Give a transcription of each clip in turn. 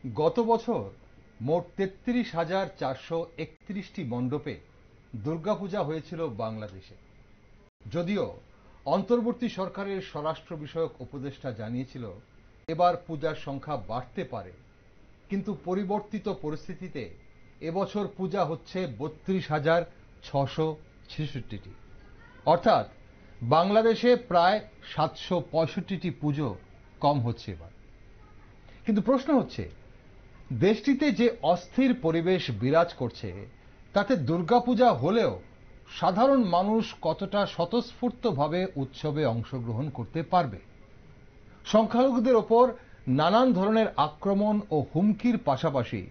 গত বছর মোট ৩৩,৪৩১টি মণ্ডপে দুর্গাপূজা হয়েছিল বাংলাদেশে। যদিও অন্তর্বর্তী সরকারের স্বরাষ্ট্র বিষয়ক উপদেষ্টা জানিয়েছিল এবার পূজার সংখ্যা বাড়তে পারে, কিন্তু পরিবর্তিত পরিস্থিতিতে এবছর পূজা হচ্ছে ৩২,৬৬৬টি, অর্থাৎ বাংলাদেশে প্রায় ৭৬৫টি পুজো কম হচ্ছে এবার। কিন্তু প্রশ্ন হচ্ছে, দেশটিতে যে অস্থির পরিবেশ বিরাজ করছে তাতে দুর্গাপূজা হলেও সাধারণ মানুষ কতটা স্বতঃস্ফূর্তভাবে উৎসবে অংশগ্রহণ করতে পারবে? সংখ্যালঘুদের ওপর নানান ধরনের আক্রমণ ও হুমকির পাশাপাশি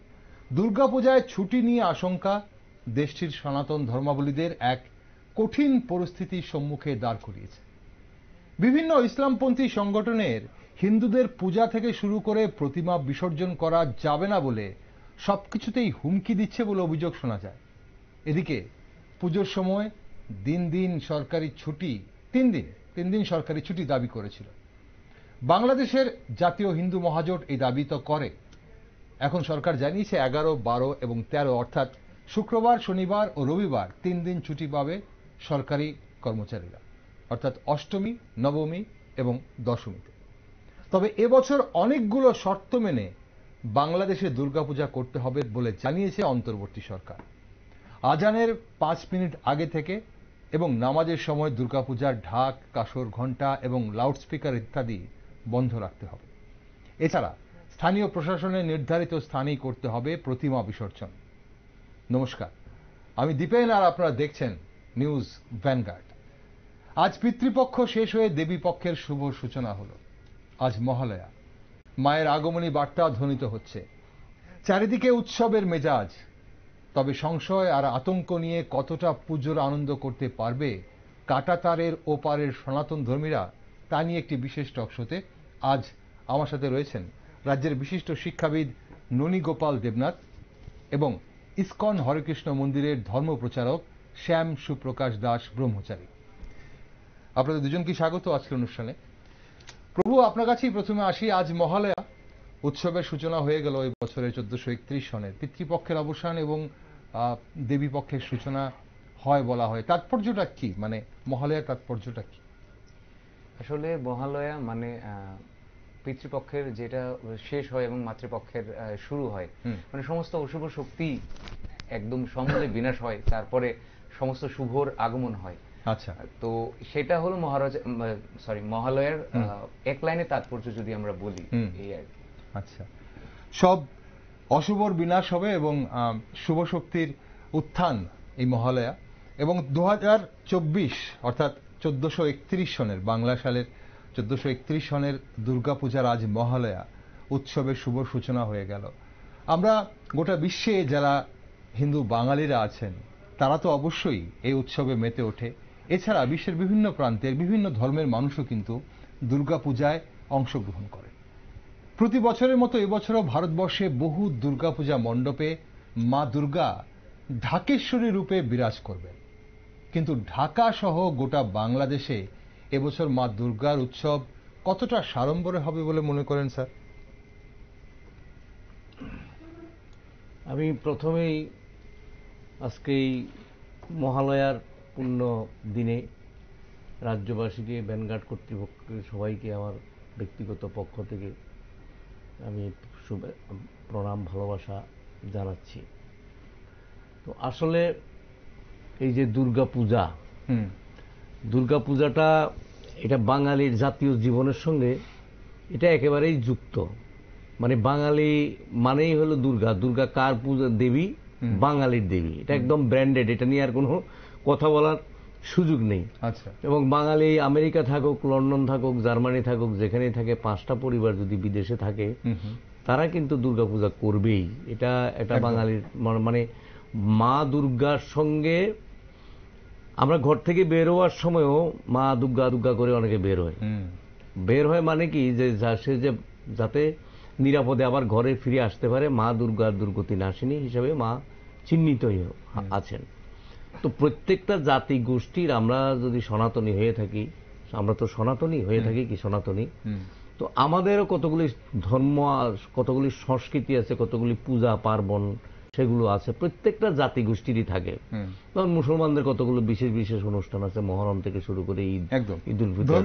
দুর্গাপূজায় ছুটি নিয়ে আশঙ্কা দেশটির সনাতন ধর্মাবলম্বীদের এক কঠিন পরিস্থিতির সম্মুখে দাঁড় করিয়েছে। বিভিন্ন ইসলামপন্থী সংগঠনের হিন্দুদের পূজা থেকে শুরু করে প্রতিমা বিসর্জন করা যাবে না বলে সবকিছুতেই হুমকি দিচ্ছে বলে অভিযোগ শোনা যায়। এদিকে পুজোর সময় দিন দিন সরকারি ছুটি, তিন দিন সরকারি ছুটি দাবি করেছিল। বাংলাদেশের জাতীয় হিন্দু মহাজোট এই দাবি তো করে। এখন সরকার জানিয়েছে 11, 12 এবং 13 অর্থাৎ শুক্রবার, শনিবার ও রবিবার 3 দিন ছুটি পাবে সরকারি কর্মচারীরা, অর্থাৎ অষ্টমী, নবমী এবং দশমীতে। তবে এবছর অনেকগুলো শর্ত মেনে বাংলাদেশে দুর্গাপূজা করতে হবে বলে জানিয়েছে অন্তর্বর্তী সরকার। আজানের 5 মিনিট আগে থেকে এবং নামাজের সময় দুর্গাপূজার ঢাক, কাসর, ঘণ্টা এবং লাউডস্পিকার ইত্যাদি বন্ধ রাখতে হবে। এছাড়া স্থানীয় প্রশাসনের নির্ধারিত স্থানেই করতে হবে প্রতিমা বিসর্জন। নমস্কার, আমি দীপেন আর আপনারা দেখছেন নিউজ ভ্যানগার্ড। আজ পিতৃপক্ষ শেষ হয়ে দেবী পক্ষের শুভ সূচনা হলো। আজ মহালয়া, মায়ের আগমনী বার্তা ধ্বনিত হচ্ছে। চারিদিকে উৎসবের মেজাজ। তবে সংশয় আর আতঙ্ক নিয়ে কতটা পুজোর আনন্দ করতে পারবে কাঁটাতারের ওপারের সনাতন ধর্মীরা, তা নিয়ে একটি বিশেষ টকশোতে আজ আমার সাথে রয়েছেন রাজ্যের বিশিষ্ট শিক্ষাবিদ ননী গোপাল দেবনাথ এবং ইসকন হরেকৃষ্ণ মন্দিরের ধর্ম প্রচারক শ্যাম সুপ্রকাশ দাস ব্রহ্মচারী। আপনাদের দুজনকে স্বাগত আজকের অনুষ্ঠানে। প্রভু, আপনার কাছেই প্রথমে আসি। আজ মহালয়া, উৎসবের সূচনা হয়ে গেল এই বছরের 1431 সনের। পিতৃপক্ষের অবসান এবং দেবী পক্ষের সূচনা হয় বলা হয়, তাৎপর্যটা কি? মানে মহালয়ার তাৎপর্যটা কি? আসলে মহালয়া মানে পিতৃপক্ষের যেটা শেষ হয় এবং মাতৃপক্ষের শুরু হয়, মানে সমস্ত অশুভ শক্তি একদম সমূলে বিনাশ হয়, তারপরে সমস্ত শুভর আগমন হয়। আচ্ছা, তো সেটা হলো মহালয়ার এক লাইনে তাৎপর্য যদি আমরা বলি, এই আর কি। আচ্ছা, সব অশুভর বিনাশ হবে এবং শুভ শক্তির উত্থান এই মহালয়া। এবং 2024 অর্থাৎ 1431 সনের, বাংলা সালের 1431 সনের দুর্গাপূজার আজ মহালয়া, উৎসবের শুভ সূচনা হয়ে গেল। আমরা গোটা বিশ্বে যারা হিন্দু বাঙালিরা আছেন তারা তো অবশ্যই এই উৎসবে মেতে ওঠে। এছাড়া বিশ্বের বিভিন্ন প্রান্তের বিভিন্ন ধর্মের মানুষও কিন্তু দুর্গাপূজায় অংশগ্রহণ করে। প্রতি বছরের মতো এবছরও ভারতবর্ষে বহু দুর্গাপূজা মণ্ডপে মা দুর্গা ঢাকেশ্বরী রূপে বিরাজ করবেন। কিন্তু ঢাকা সহ গোটা বাংলাদেশে এবছর মা দুর্গার উৎসব কতটা সাড়ম্বরে হবে বলে মনে করেন স্যার? আমি প্রথমেই আজকে এই মহালয়ার পূর্ণ দিনে রাজ্যবাসীকে, ভ্যানগার্ড কর্তৃপক্ষের সবাইকে আমার ব্যক্তিগত পক্ষ থেকে আমি প্রণাম, ভালোবাসা জানাচ্ছি। তো আসলে এই যে দুর্গাপূজাটা এটা বাঙালির জাতীয় জীবনের সঙ্গে এটা একেবারেই যুক্ত। মানে বাঙালি মানেই হলো দুর্গা। দুর্গা কার পূজা? দেবী, বাঙালির দেবী। এটা একদম ব্র্যান্ডেড, এটা নিয়ে আর কোনো কথা বলার সুযোগ নেই। আচ্ছা, এবং বাঙালি আমেরিকা থাকুক, লন্ডন থাকুক, জার্মানি থাকুক, যেখানেই থাকে, 5টা পরিবার যদি বিদেশে থাকে, তারা কিন্তু দুর্গাপূজা করবেই। এটা বাঙালির মানে মা দুর্গার সঙ্গে আমরা ঘর থেকে বের হওয়ার সময়ও মা দুর্গা দুর্গা করে অনেকে বের হয় মানে কি, যে সে যে যাতে নিরাপদে আবার ঘরে ফিরে আসতে পারে, মা দুর্গার দুর্গতি নাশিনী হিসাবে মা চিহ্নিত আছেন। তো প্রত্যেকটা জাতি গোষ্ঠীর আমরা যদি সনাতনী হয়ে থাকি, আমরা তো সনাতনী হয়ে থাকি কি সনাতনী, তো আমাদেরও কতগুলি ধর্ম, কতগুলি সংস্কৃতি আছে, কতগুলি পূজা পার্বণ সেগুলো আছে, প্রত্যেকটা জাতিগোষ্ঠীরই থাকে। ধরুন মুসলমানদের কতগুলো বিশেষ বিশেষ অনুষ্ঠান আছে, মহরম থেকে শুরু করে ঈদ, ঈদুল ফিতর,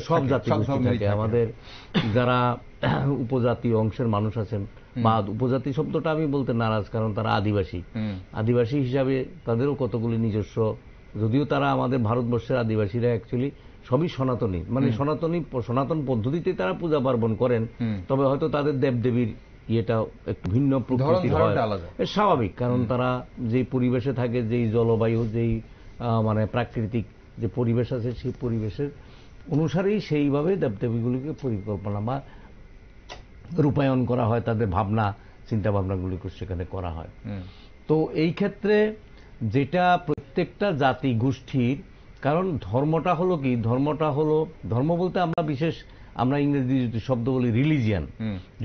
সব জাতিগোষ্ঠী থাকে। আমাদের যারা উপজাতীয় অংশের মানুষ আছেন, বা উপজাতি শব্দটা আমি বলতে নারাজ, কারণ তারা আদিবাসী। আদিবাসী হিসাবে তাদেরও কতগুলি নিজস্ব, যদিও তারা আমাদের ভারতবর্ষের আদিবাসীরা অ্যাকচুয়ালি সবই সনাতনী, মানে সনাতন পদ্ধতিতে তারা পূজা পার্বণ করেন, তবে হয়তো তাদের দেবদেবীর ইয়েটা একটু ভিন্ন প্রকৃতির হয়, স্বাভাবিক। কারণ তারা যে পরিবেশে থাকে, যেই জলবায়ু, যেই মানে প্রাকৃতিক যে পরিবেশ আছে, সেই পরিবেশের অনুসারেই সেইভাবে দেবদেবীগুলিকে পরিকল্পনা বা রূপায়ণ করা হয়, তাদের ভাবনা চিন্তা ভাবনাগুলিকে সেখানে করা হয়। তো এই ক্ষেত্রে যেটা প্রত্যেকটা জাতি গোষ্ঠীর, কারণ ধর্মটা হলো কি, ধর্মটা হলো, ধর্ম বলতে আমরা ইংরেজি শব্দ বলি রিলিজিয়ান।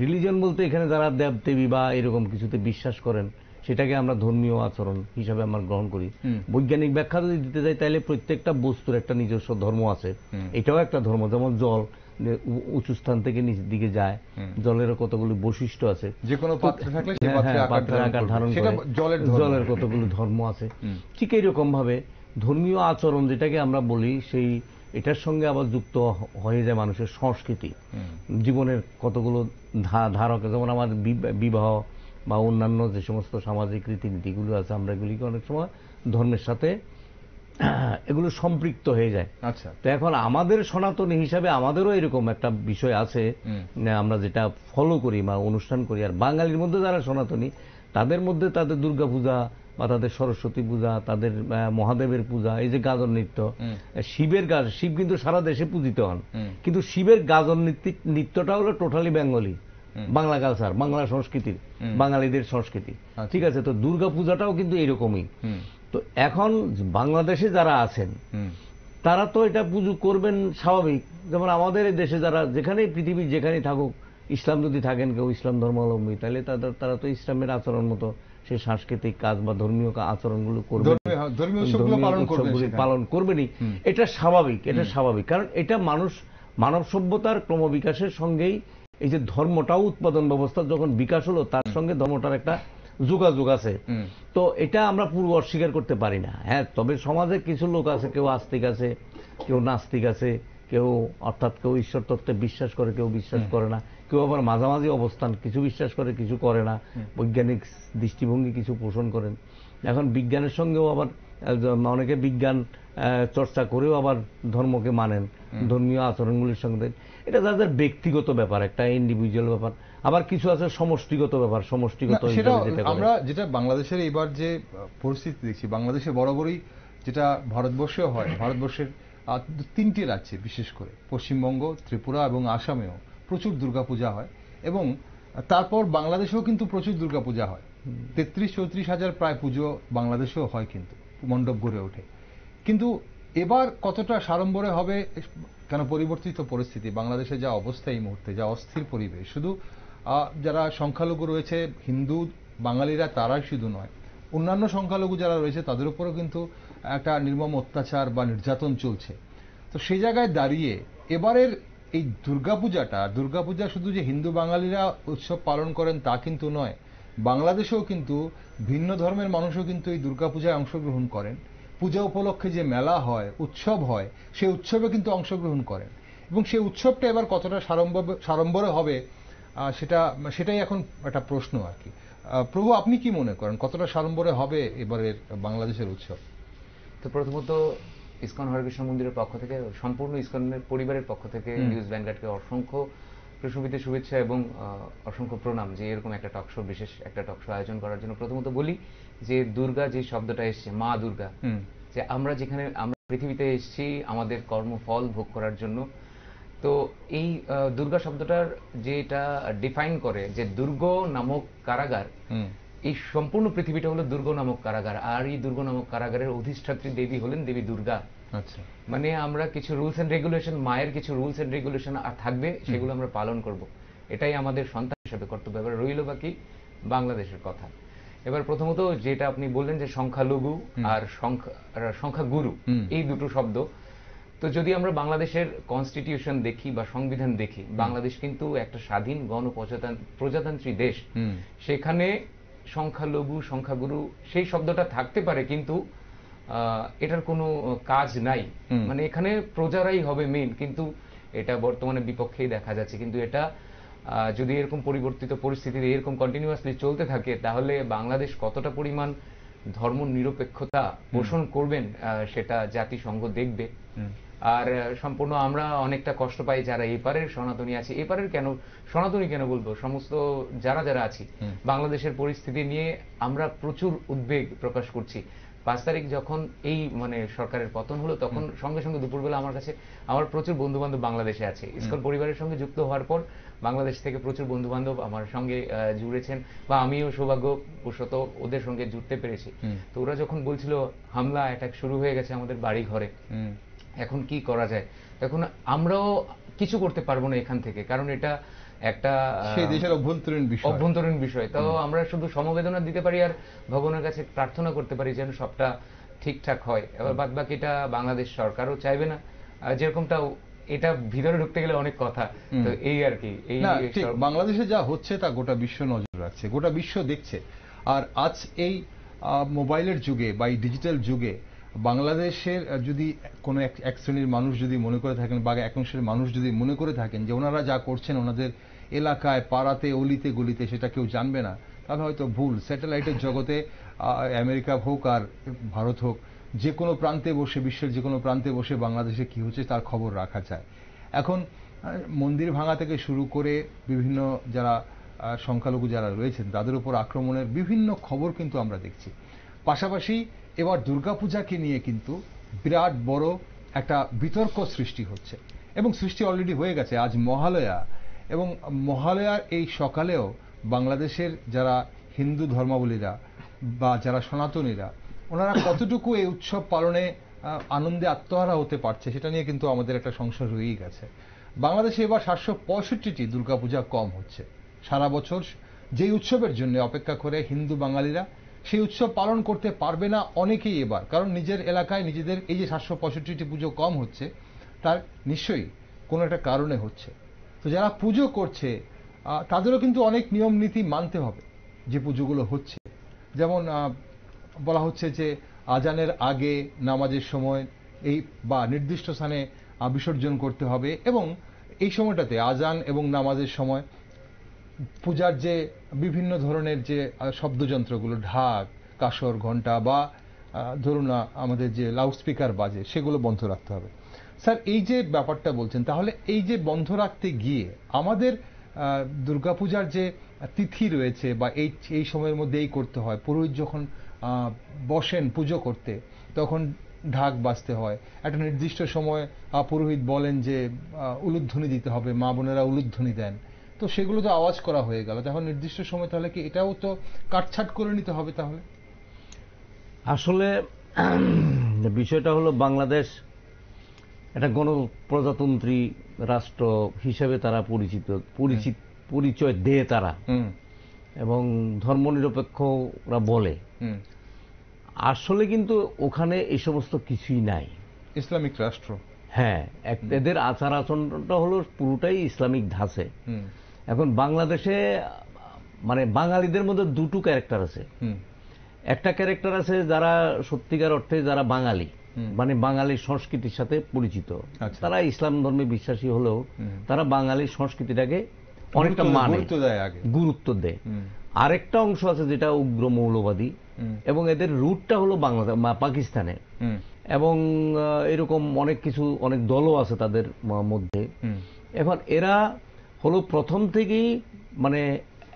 রিলিজিয়ান বলতে এখানে যারা দেব দেবী বা এরকম কিছুতে বিশ্বাস করেন, সেটাকে আমরা ধর্মীয় আচরণ হিসাবে আমরা গ্রহণ করি। বৈজ্ঞানিক ব্যাখ্যা যদি দিতে যাই, তাহলে প্রত্যেকটা বস্তুর একটা নিজস্ব ধর্ম আছে, এটাও একটা ধর্ম। যেমন জল উঁচু স্থান থেকে নিচের দিকে যায়, জলেরও কতগুলো বৈশিষ্ট্য আছে, যে কোনো পাত্রে থাকলে সেই পাত্রে আকার ধারণ করে, জলের কতগুলো ধর্ম আছে। ঠিক এইরকম ভাবে ধর্মীয় আচরণ যেটাকে আমরা বলি, সেই এটার সঙ্গে আবার যুক্ত হয়ে যায় মানুষের সংস্কৃতি, জীবনের কতগুলো ধারক। যেমন আমাদের বিবাহ বা অন্যান্য যে সমস্ত সামাজিক রীতিনীতিগুলো আছে, আমরা এগুলিকে অনেক সময় ধর্মের সাথে এগুলো সম্পৃক্ত হয়ে যায়। আচ্ছা, তো এখন আমাদের সনাতনী হিসাবে আমাদেরও এরকম একটা বিষয় আছে, আমরা যেটা ফলো করি বা অনুষ্ঠান করি। আর বাঙালির মধ্যে যারা সনাতনী, তাদের মধ্যে তাদের দুর্গাপূজা বা তাদের সরস্বতী পূজা, তাদের মহাদেবের পূজা, এই যে গাজন নৃত্য, শিব কিন্তু সারা দেশে পূজিত হন, কিন্তু শিবের গাজন নৃত্যটা হলো totally Bengali, Bangla culture, Bangla সংস্কৃতির, বাঙালিদের সংস্কৃতি। ঠিক আছে, তো দুর্গা পূজাটাও কিন্তু এরকমই। তো এখন বাংলাদেশে যারা আছেন, তারা তো এটা পুজো করবেন স্বাভাবিক। যেমন আমাদের এই দেশে যারা, যেখানেই পৃথিবীর যেখানেই থাকুক, ইসলাম যদি থাকেন কেউ ইসলাম ধর্মাবলম্বী, তাহলে তারা তো ইসলামের আচরণ মতো সেই সাংস্কৃতিক কাজ বা ধর্মীয় আচরণগুলো করবেন, পালন করবেনই। এটা স্বাভাবিক, এটা স্বাভাবিক। কারণ এটা মানব সভ্যতার ক্রমবিকাশের সঙ্গেই এই যে ধর্মটাও উৎপাদন ব্যবস্থা যখন বিকাশ হলো, তার সঙ্গে ধর্মটার একটা যোগাযোগ আছে। তো এটা আমরা পুরো অস্বীকার করতে পারি না। হ্যাঁ, তবে সমাজে কিছু লোক আছে, কেউ আস্তিক আছে, কেউ নাস্তিক আছে, কেউ অর্থাৎ কেউ ঈশ্বর তত্ত্বে বিশ্বাস করে, কেউ বিশ্বাস করে না, কেউ আবার মাঝামাঝি অবস্থান, কিছু বিশ্বাস করে, কিছু করে না, বৈজ্ঞানিক দৃষ্টিভঙ্গি কিছু পোষণ করেন। এখন বিজ্ঞানের সঙ্গেও আবার অনেকে বিজ্ঞান চর্চা করেও আবার ধর্মকে মানেন, ধর্মীয় আচরণগুলির সঙ্গে। এটা তাদের ব্যক্তিগত ব্যাপার, একটা ইন্ডিভিজুয়াল ব্যাপার। আবার কিছু আছে সমষ্টিগত ব্যাপার, সমষ্টিগত। আমরা যেটা বাংলাদেশের এবার যে পরিস্থিতি দেখছি, বাংলাদেশে বরাবরই যেটা ভারতবর্ষেও হয়, ভারতবর্ষের 3টি রাজ্যে, বিশেষ করে পশ্চিমবঙ্গ, ত্রিপুরা এবং আসামেও প্রচুর দুর্গাপূজা হয়। এবং তারপর বাংলাদেশেও কিন্তু প্রচুর দুর্গাপূজা হয়, 33-34 হাজার প্রায় পুজো বাংলাদেশেও হয়, কিন্তু মণ্ডপ গড়ে ওঠে। কিন্তু এবার কতটা সাড়ম্বরে হবে, কেন পরিবর্তিত পরিস্থিতি, বাংলাদেশে যা অবস্থা এই মুহূর্তে, যা অস্থির পরিবেশ, শুধু যারা সংখ্যালঘু রয়েছে হিন্দু বাঙালিরা, তারাই শুধু নয়, অন্যান্য সংখ্যালঘু যারা রয়েছে তাদের উপরেও কিন্তু একটা নির্মম অত্যাচার বা নির্যাতন চলছে। তো সেই জায়গায় দাঁড়িয়ে এবারের এই দুর্গাপূজা শুধু যে হিন্দু বাঙালিরা উৎসব পালন করেন তা কিন্তু নয়, বাংলাদেশেও কিন্তু ভিন্ন ধর্মের মানুষও কিন্তু এই দুর্গাপূজায় অংশগ্রহণ করেন। পূজা উপলক্ষে যে মেলা হয়, উৎসব হয়, সেই উৎসবে কিন্তু অংশগ্রহণ করেন। এবং সেই উৎসবটা এবার কতটা সাড়ম্বরে হবে, সেটাই এখন একটা প্রশ্ন আর কি। প্রভু, আপনি কি মনে করেন কতটা সাড়ম্বরে হবে এবারের বাংলাদেশের উৎসব? তো প্রথমত ইসকন হরেকৃষ্ণ মন্দিরের পক্ষ থেকে, সম্পূর্ণ ইসকনের পরিবারের পক্ষ থেকে নিউজ ভ্যানগার্ডকে অসংখ্য প্রশমিত শুভেচ্ছা এবং অসংখ্য প্রণাম যে এরকম একটা টকশো, বিশেষ একটা টকশো আয়োজন করার জন্য। প্রথমত বলি যে দুর্গা যে শব্দটা এসছে, মা দুর্গা, যে আমরা যেখানে আমরা পৃথিবীতে এসেছি আমাদের কর্মফল ভোগ করার জন্য। তো এই দুর্গা শব্দটার যেটা ডিফাইন করে যে দুর্গ নামক কারাগার, এই সম্পূর্ণ পৃথিবীটা হলো দুর্গ নামক কারাগার। আর এই দুর্গ নামক কারাগারের অধিষ্ঠাত্রী দেবী হলেন দেবী দুর্গা। আচ্ছা, মানে আমরা কিছু রুলস এন্ড রেগুলেশন, মায়ের কিছু রুলস এন্ড রেগুলেশন থাকবে, সেগুলো আমরা পালন করব। এটাই আমাদের সন্তান হিসেবে কর্তব্য। এবার রইল বাকি বাংলাদেশের কথা। এবার প্রথমত যেটা আপনি বললেন যে সংখ্যালঘু আর সংখ্যাগুরু, এই দুটো শব্দ, তো যদি আমরা বাংলাদেশের কনস্টিটিউশন দেখি বা সংবিধান দেখি, বাংলাদেশ কিন্তু একটা স্বাধীন প্রজাতান্ত্রিক দেশ। সেখানে সংখ্যালঘু সংখ্যাগুরু সেই শব্দটা থাকতে পারে, কিন্তু এটার কোনো কাজ নাই। মানে এখানে প্রজারাই হবে মেইন, কিন্তু এটা বর্তমানে বিপক্ষেই দেখা যাচ্ছে। কিন্তু এটা যদি এরকম পরিবর্তিত পরিস্থিতিতে এরকম কন্টিনিউয়াসলি চলতে থাকে, তাহলে বাংলাদেশ কতটা পরিমাণ ধর্ম নিরপেক্ষতা পোষণ করবেন সেটা জাতিসংঘ দেখবে। আর সম্পূর্ণ আমরা অনেকটা কষ্ট পাই যারা এপারের সনাতনী আছে, এপারের কেন সনাতনী কেন বলবো, সমস্ত যারা যারা আছি বাংলাদেশের পরিস্থিতি নিয়ে আমরা প্রচুর উদ্বেগ প্রকাশ করছি। 5 তারিখ যখন এই মানে সরকারের পতন হলো, তখন সঙ্গে সঙ্গে দুপুরবেলা আমার কাছে আমার প্রচুর বন্ধু বান্ধব বাংলাদেশে আছে। ইসকন পরিবারের সঙ্গে যুক্ত হওয়ার পর বাংলাদেশ থেকে প্রচুর বন্ধু বান্ধব আমার সঙ্গে জুড়েছেন, বা আমিও সৌভাগ্যবশত ওদের সঙ্গে জুড়তে পেরেছি। তো ওরা যখন বলছিল হামলা অ্যাটাক শুরু হয়ে গেছে আমাদের বাড়ি ঘরে, এখন কি করা যায়, এখন আমরাও কিছু করতে পারবো না এখান থেকে, কারণ এটা একটা সেই দেশের অভ্যন্তরীণ বিষয়। তো আমরা শুধু সমবেদনা দিতে পারি আর ভগবানের কাছে প্রার্থনা করতে পারি যেন সবটা ঠিকঠাক হয়। এবার বাদ বাকিটা বাংলাদেশ সরকারও চাইবে না, যেরকমটা এটা ভিতরে ঢুকতে গেলে অনেক কথা। তো এই আর কি, এই বাংলাদেশে যা হচ্ছে তা গোটা বিশ্ব নজর রাখছে, গোটা বিশ্ব দেখছে। আর আজ এই মোবাইলের যুগে বা এই ডিজিটাল যুগে বাংলাদেশের যদি কোনো এক শ্রেণীর মানুষ যদি মনে করে থাকেন, বা এক অংশের মানুষ যদি মনে করে থাকেন যে ওনারা যা করছেন ওনাদের এলাকায়, পাড়াতে, অলিতে গলিতে সেটা কেউ জানবে না, তাহলে হয়তো ভুল। স্যাটেলাইটের জগতে আমেরিকা হোক আর ভারত হোক, যে কোনো প্রান্তে বসে, বিশ্বের যে কোনো প্রান্তে বসে বাংলাদেশে কি হচ্ছে তার খবর রাখা যায়। এখন মন্দির ভাঙা থেকে শুরু করে বিভিন্ন যারা সংখ্যালঘু যারা রয়েছেন তাদের উপর আক্রমণের বিভিন্ন খবর কিন্তু আমরা দেখছি। পাশাপাশি এবার দুর্গাপূজাকে নিয়ে কিন্তু বিরাট বড় একটা বিতর্ক সৃষ্টি হচ্ছে, এবং সৃষ্টি অলরেডি হয়ে গেছে। আজ মহালয়া, এবং মহালয়ার এই সকালেও বাংলাদেশের যারা হিন্দু ধর্মাবলীরা বা যারা সনাতনীরা, ওনারা কতটুকু এই উৎসব পালনে আনন্দে আত্মহারা হতে পারছে সেটা নিয়ে কিন্তু আমাদের একটা সংশয় রয়েই গেছে। বাংলাদেশে এবার 765টি দুর্গাপূজা কম হচ্ছে। সারা বছর যেই উৎসবের জন্য অপেক্ষা করে হিন্দু বাঙালিরা, সেই উৎসব পালন করতে পারবে না অনেকেই এবার, কারণ নিজের এলাকায় নিজেদের এই যে 765টি পুজো কম হচ্ছে তার নিশ্চয়ই কোনো একটা কারণে হচ্ছে। তো যারা পুজো করছে তাদেরও কিন্তু অনেক নিয়ম নীতি মানতে হবে যে পুজোগুলো হচ্ছে। যেমন বলা হচ্ছে যে আজানের আগে নামাজের সময় এই বা নির্দিষ্ট স্থানে বিসর্জন করতে হবে, এবং এই সময়টাতে আজান এবং নামাজের সময় পূজার যে বিভিন্ন ধরনের যে শব্দযন্ত্রগুলো, ঢাক, কাসর, ঘণ্টা বা ধরুন আমাদের যে লাউডস্পিকার বাজে, সেগুলো বন্ধ রাখতে হবে। স্যার, এই যে ব্যাপারটা বলছেন, তাহলে এই যে বন্ধ রাখতে গিয়ে আমাদের দুর্গাপূজার যে তিথি রয়েছে বা এই সময়ের মধ্যে এই করতে হয়, পুরোহিত যখন বসেন পুজো করতে তখন ঢাক বাজতে হয়, একটা নির্দিষ্ট সময় পুরোহিত বলেন যে উলুধ্বনি দিতে হবে, মা বোনেরা উলুধ্বনি দেন, তো সেগুলো তো আওয়াজ করা হয়ে গেল, তখন নির্দিষ্ট সময় তাহলে কি এটাও তো কাটছাট করে নিতে হবে? তাহলে আসলে বিষয়টা হলো বাংলাদেশ একটা গণপ্রজাতন্ত্রী রাষ্ট্র হিসেবে তারা পরিচয় দেয় তারা, এবং ধর্মনিরপেক্ষরা বলে। আসলে কিন্তু ওখানে এই সমস্ত কিছুই নাই, ইসলামিক রাষ্ট্র। হ্যাঁ, এদের আচার আচরণটা হলো পুরোটাই ইসলামিক ধাঁচে। এখন বাংলাদেশে মানে বাঙালিদের মধ্যে দুটো ক্যারেক্টার আছে। একটা ক্যারেক্টার আছে যারা সত্যিকার অর্থে যারা বাঙালি, মানে বাঙালির সংস্কৃতির সাথে পরিচিত, তারা ইসলাম ধর্মে বিশ্বাসী হলেও তারা বাঙালির সংস্কৃতিটাকে অনেকটা মানে, গুরুত্ব দেয়। আরেকটা অংশ আছে যেটা উগ্র মৌলবাদী, এবং এদের রুটটা হলো বাংলাদেশ, পাকিস্তানে, এবং এরকম অনেক কিছু, অনেক দলও আছে তাদের মধ্যে। এখন এরা হলো প্রথম থেকেই মানে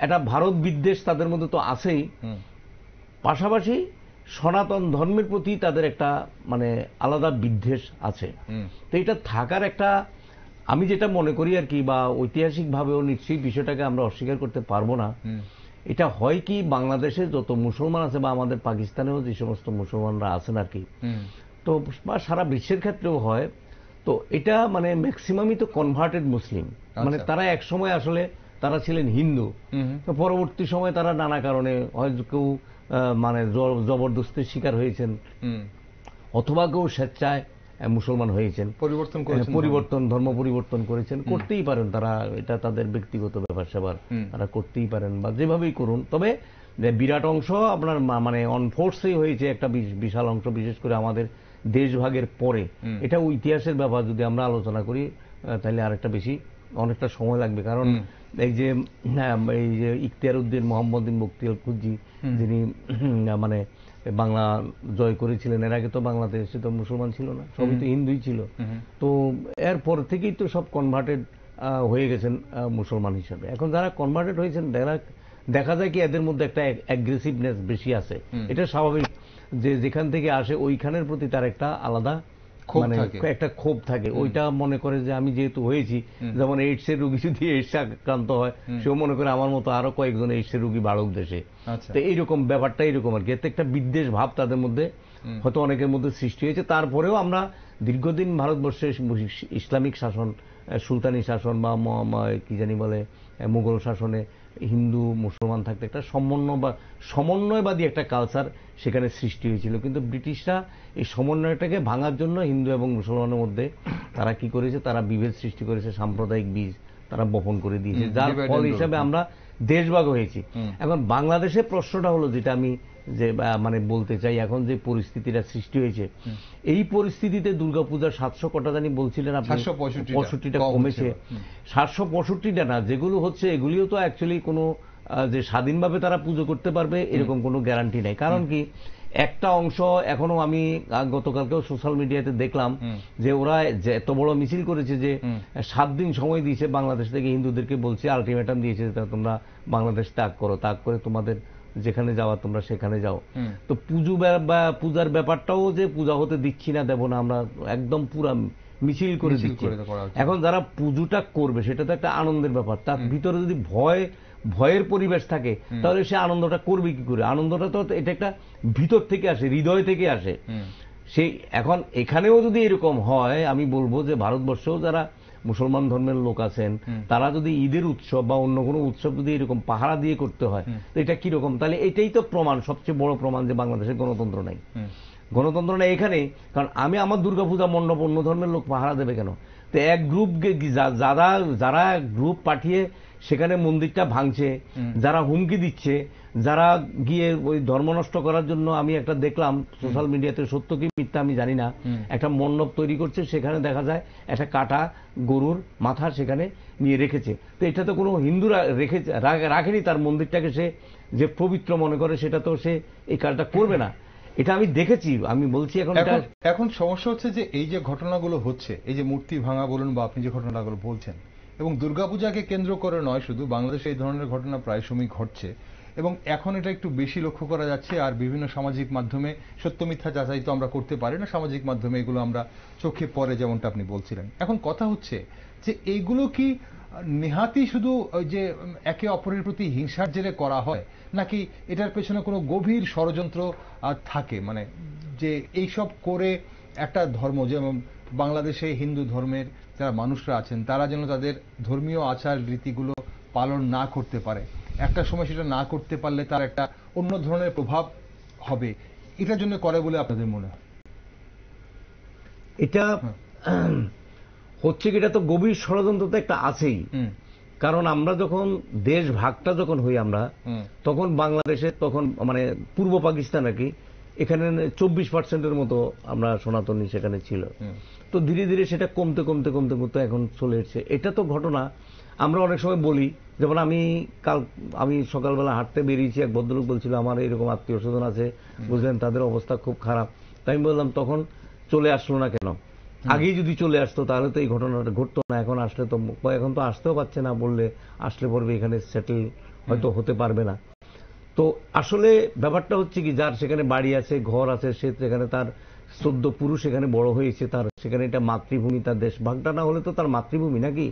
একটা ভারত বিদ্বেষ তাদের মধ্যে তো আছেই, পাশাপাশি সনাতন ধর্মের প্রতি তাদের একটা মানে আলাদা বিদ্বেষ আছে। তো এটা থাকার একটা, আমি যেটা মনে করি আর কি, বা ঐতিহাসিকভাবেও নিশ্চয়ই বিষয়টাকে আমরা অস্বীকার করতে পারবো না, এটা হয় কি বাংলাদেশে যত মুসলমান আছে বা আমাদের পাকিস্তানেও যে সমস্ত মুসলমানরা আছেন আর কি, তো বা সারা বিশ্বের ক্ষেত্রেও হয়, তো এটা মানে ম্যাক্সিমামই তো কনভার্টেড মুসলিম, মানে তারা এক সময় আসলে তারা ছিলেন হিন্দু, তো পরবর্তী সময় তারা নানা কারণে হয়তো কেউ মানে জবরদস্তির শিকার হয়েছেন, অথবা কেউ স্বেচ্ছায় মুসলমান হয়েছেন, ধর্ম পরিবর্তন করেছেন, করতেই পারেন তারা, এটা তাদের ব্যক্তিগত ব্যাপার স্যাপার, তারা করতেই পারেন বা যেভাবেই করুন। তবে বিরাট অংশ আপনার মানে অনফোর্সেই হয়েছে, একটা বিশাল অংশ, বিশেষ করে আমাদের দেশভাগের পরে। এটা ইতিহাসের ব্যাপার, যদি আমরা আলোচনা করি তাহলে আরেকটা অনেকটা সময় লাগবে। কারণ এই যে ইখতিয়ার উদ্দিন মোহাম্মদ বখতিয়ার খুলজি, যিনি মানে বাংলা জয় করেছিলেন, এর আগে তো বাংলাদেশে তো মুসলমান ছিল না, সবই তো হিন্দুই ছিল। তো এরপর থেকেই তো সব কনভার্টেড হয়ে গেছেন মুসলমান হিসাবে। এখন যারা কনভার্টেড হয়েছেন দেখা যায় কি এদের মধ্যে একটা অ্যাগ্রেসিভনেস বেশি আছে। এটা স্বাভাবিক, যে যেখান থেকে আসে ওইখানের প্রতি তার একটা আলাদা মানে একটা ক্ষোভ থাকে। ওইটা মনে করে যে আমি যেহেতু হয়েছি, যেমন এইডস এর রোগী যদি এইডস আক্রান্ত হয়, সেও মনে করে আমার মতো আরো কয়েকজন এইডস এর রোগী বাড়ুক দেশে। তো এইরকম ব্যাপারটা এরকম আর কি, এতে একটা বিদ্বেষ ভাব তাদের মধ্যে হয়তো অনেকের মধ্যে সৃষ্টি হয়েছে। তারপরেও আমরা দীর্ঘদিন ভারতবর্ষে ইসলামিক শাসন, সুলতানি শাসন বা কি জানি বলে মুঘল শাসনে হিন্দু মুসলমান থাকতে একটা সমন্বয়বাদী একটা কালচার সেখানে সৃষ্টি হয়েছিল। কিন্তু ব্রিটিশরা এই সমন্বয়টাকে ভাঙার জন্য হিন্দু এবং মুসলমানের মধ্যে তারা কি করেছে, তারা বিভেদ সৃষ্টি করেছে, সাম্প্রদায়িক বীজ তারা বপন করে দিয়েছে, যার ফল হিসাবে আমরা দেশভাগ হয়েছি। এখন বাংলাদেশের প্রশ্নটা হলো, যেটা আমি যে মানে বলতে চাই, এখন যে পরিস্থিতিটা সৃষ্টি হয়েছে, এই পরিস্থিতিতে দুর্গাপূজার 700 কটা জানি বলছিলেন আপনি, 765টা কমেছে। 765টা না, যেগুলো হচ্ছে এগুলিও তো অ্যাকচুয়ালি কোনো যে স্বাধীনভাবে তারা পুজো করতে পারবে এরকম কোনো গ্যারান্টি নাই। কারণ কি, একটা অংশ এখনো আমি গতকালকেও সোশ্যাল মিডিয়াতে দেখলাম যে ওরা এত বড় মিছিল করেছে যে 7 দিন সময় দিয়েছে বাংলাদেশ থেকে, হিন্দুদেরকে বলছে, আলটিমেটাম দিয়েছে, তোমরা বাংলাদেশ ত্যাগ করে তোমাদের যেখানে যাওয়া তোমরা সেখানে যাও। তো পূজার ব্যাপারটাও যে পূজা হতে দিচ্ছি না, দেব না, আমরা একদম পুরা মিছিল করে দিচ্ছি। এখন যারা পুজোটা করবে সেটা তো একটা আনন্দের ব্যাপার, তার ভিতরে যদি ভয়ের পরিবেশ থাকে তাহলে সে আনন্দটা করবে কি করে? আনন্দটা তো এটা একটা ভিতর থেকে আসে, হৃদয় থেকে আসে। সেই এখন এখানেও যদি এরকম হয়, আমি বলবো যে ভারতবর্ষেও যারা মুসলমান ধর্মের লোক আছেন, তারা যদি ঈদের উৎসব বা অন্য কোনো উৎসব যদি এরকম পাহারা দিয়ে করতে হয়, তো এটা কিরকম? তাহলে এটাই তো প্রমাণ, সবচেয়ে বড় প্রমাণ যে বাংলাদেশের গণতন্ত্র নাই। গণতন্ত্র নাই এখানে, কারণ আমি আমার দুর্গাপূজা মণ্ডপ অন্য ধর্মের লোক পাহারা দেবে কেন? তো এক গ্রুপ যারা গ্রুপ পাঠিয়ে সেখানে মন্দিরটা ভাঙছে, যারা হুমকি দিচ্ছে, যারা গিয়ে ওই ধর্ম নষ্ট করার জন্য, আমি একটা দেখলাম সোশ্যাল মিডিয়াতে, সত্য কি মিথ্যা আমি জানি না, একটা মণ্ডপ তৈরি করছে, সেখানে দেখা যায় একটা কাটা গরুর মাথা সেখানে নিয়ে রেখেছে। তো এটা তো কোনো হিন্দুরা রাখেনি, তার মন্দিরটাকে সে যে পবিত্র মনে করে, সেটা তো সে এই কাজটা করবে না। এটা আমি দেখেছি, আমি বলছি। এখন সমস্যা হচ্ছে যে এই যে ঘটনাগুলো হচ্ছে, এই যে মূর্তি ভাঙা বলুন বা আপনি যে ঘটনাগুলো বলছেন, এবং দুর্গাপূজাকে কেন্দ্র করে নয় শুধু, বাংলাদেশে এই ধরনের ঘটনা প্রায় সময় ঘটছে, এবং এখন এটা একটু বেশি লক্ষ্য করা যাচ্ছে। আর বিভিন্ন সামাজিক মাধ্যমে, সত্য মিথ্যা যাচাই তো আমরা করতে পারি না, সামাজিক মাধ্যমে এগুলো আমরা চোখে পড়ে, যেমনটা আপনি বলছিলেন। এখন কথা হচ্ছে যে এইগুলো কি নেহাতি শুধু ওই যে একে অপরের প্রতি হিংসার জেরে করা হয়, নাকি এটার পেছনে কোনো গভীর ষড়যন্ত্র থাকে? মানে যে এইসব করে একটা ধর্ম, যেমন বাংলাদেশে হিন্দু ধর্মের যারা মানুষরা আছেন, তারা যেন তাদের ধর্মীয় আচার রীতিগুলো পালন না করতে পারে, একটা সময় সেটা না করতে পারলে তার একটা অন্য ধরনের প্রভাব হবে, এটার জন্য করে বলে আপনাদের মনে হয়? এটা হচ্ছে কি, এটা তো গভীর ষড়যন্ত্র তো একটা আছেই। কারণ আমরা যখন দেশ ভাগটা যখন হই আমরা, তখন বাংলাদেশে তখন মানে পূর্ব পাকিস্তান আর কি, এখানে 24% মতো আমরা সনাতনী সেখানে ছিল। তো ধীরে ধীরে সেটা কমতে কমতে কমতে কমতে এখন চলে এসেছে। এটা তো ঘটনা আমরা অনেক সময় বলি। যেমন আমি সকালবেলা হাঁটতে বেরিয়েছি, এক ভদ্রলোক বলছিল আমার এরকম আত্মীয় স্বজন আছে, বুঝলেন, তাদের অবস্থা খুব খারাপ। তাই আমি বললাম, তখন চলে আসলো না কেন? আগেই যদি চলে আসতো তাহলে তো এই ঘটনাটা ঘটতো না। এখন আসলে তো, এখন তো আসতেও পারছে না, বললে আসলে পড়বে এখানে সেটেল হয়তো হতে পারবে না। তো আসলে ব্যাপারটা হচ্ছে কি, যার সেখানে বাড়ি আছে, ঘর আছে, সে সেখানে তার 14 পুরুষ সেখানে বড় হয়েছে, তার সেখানে এটা মাতৃভূমি, তার দেশ। ভাগটা না হলে তো তার মাতৃভূমি নাকি?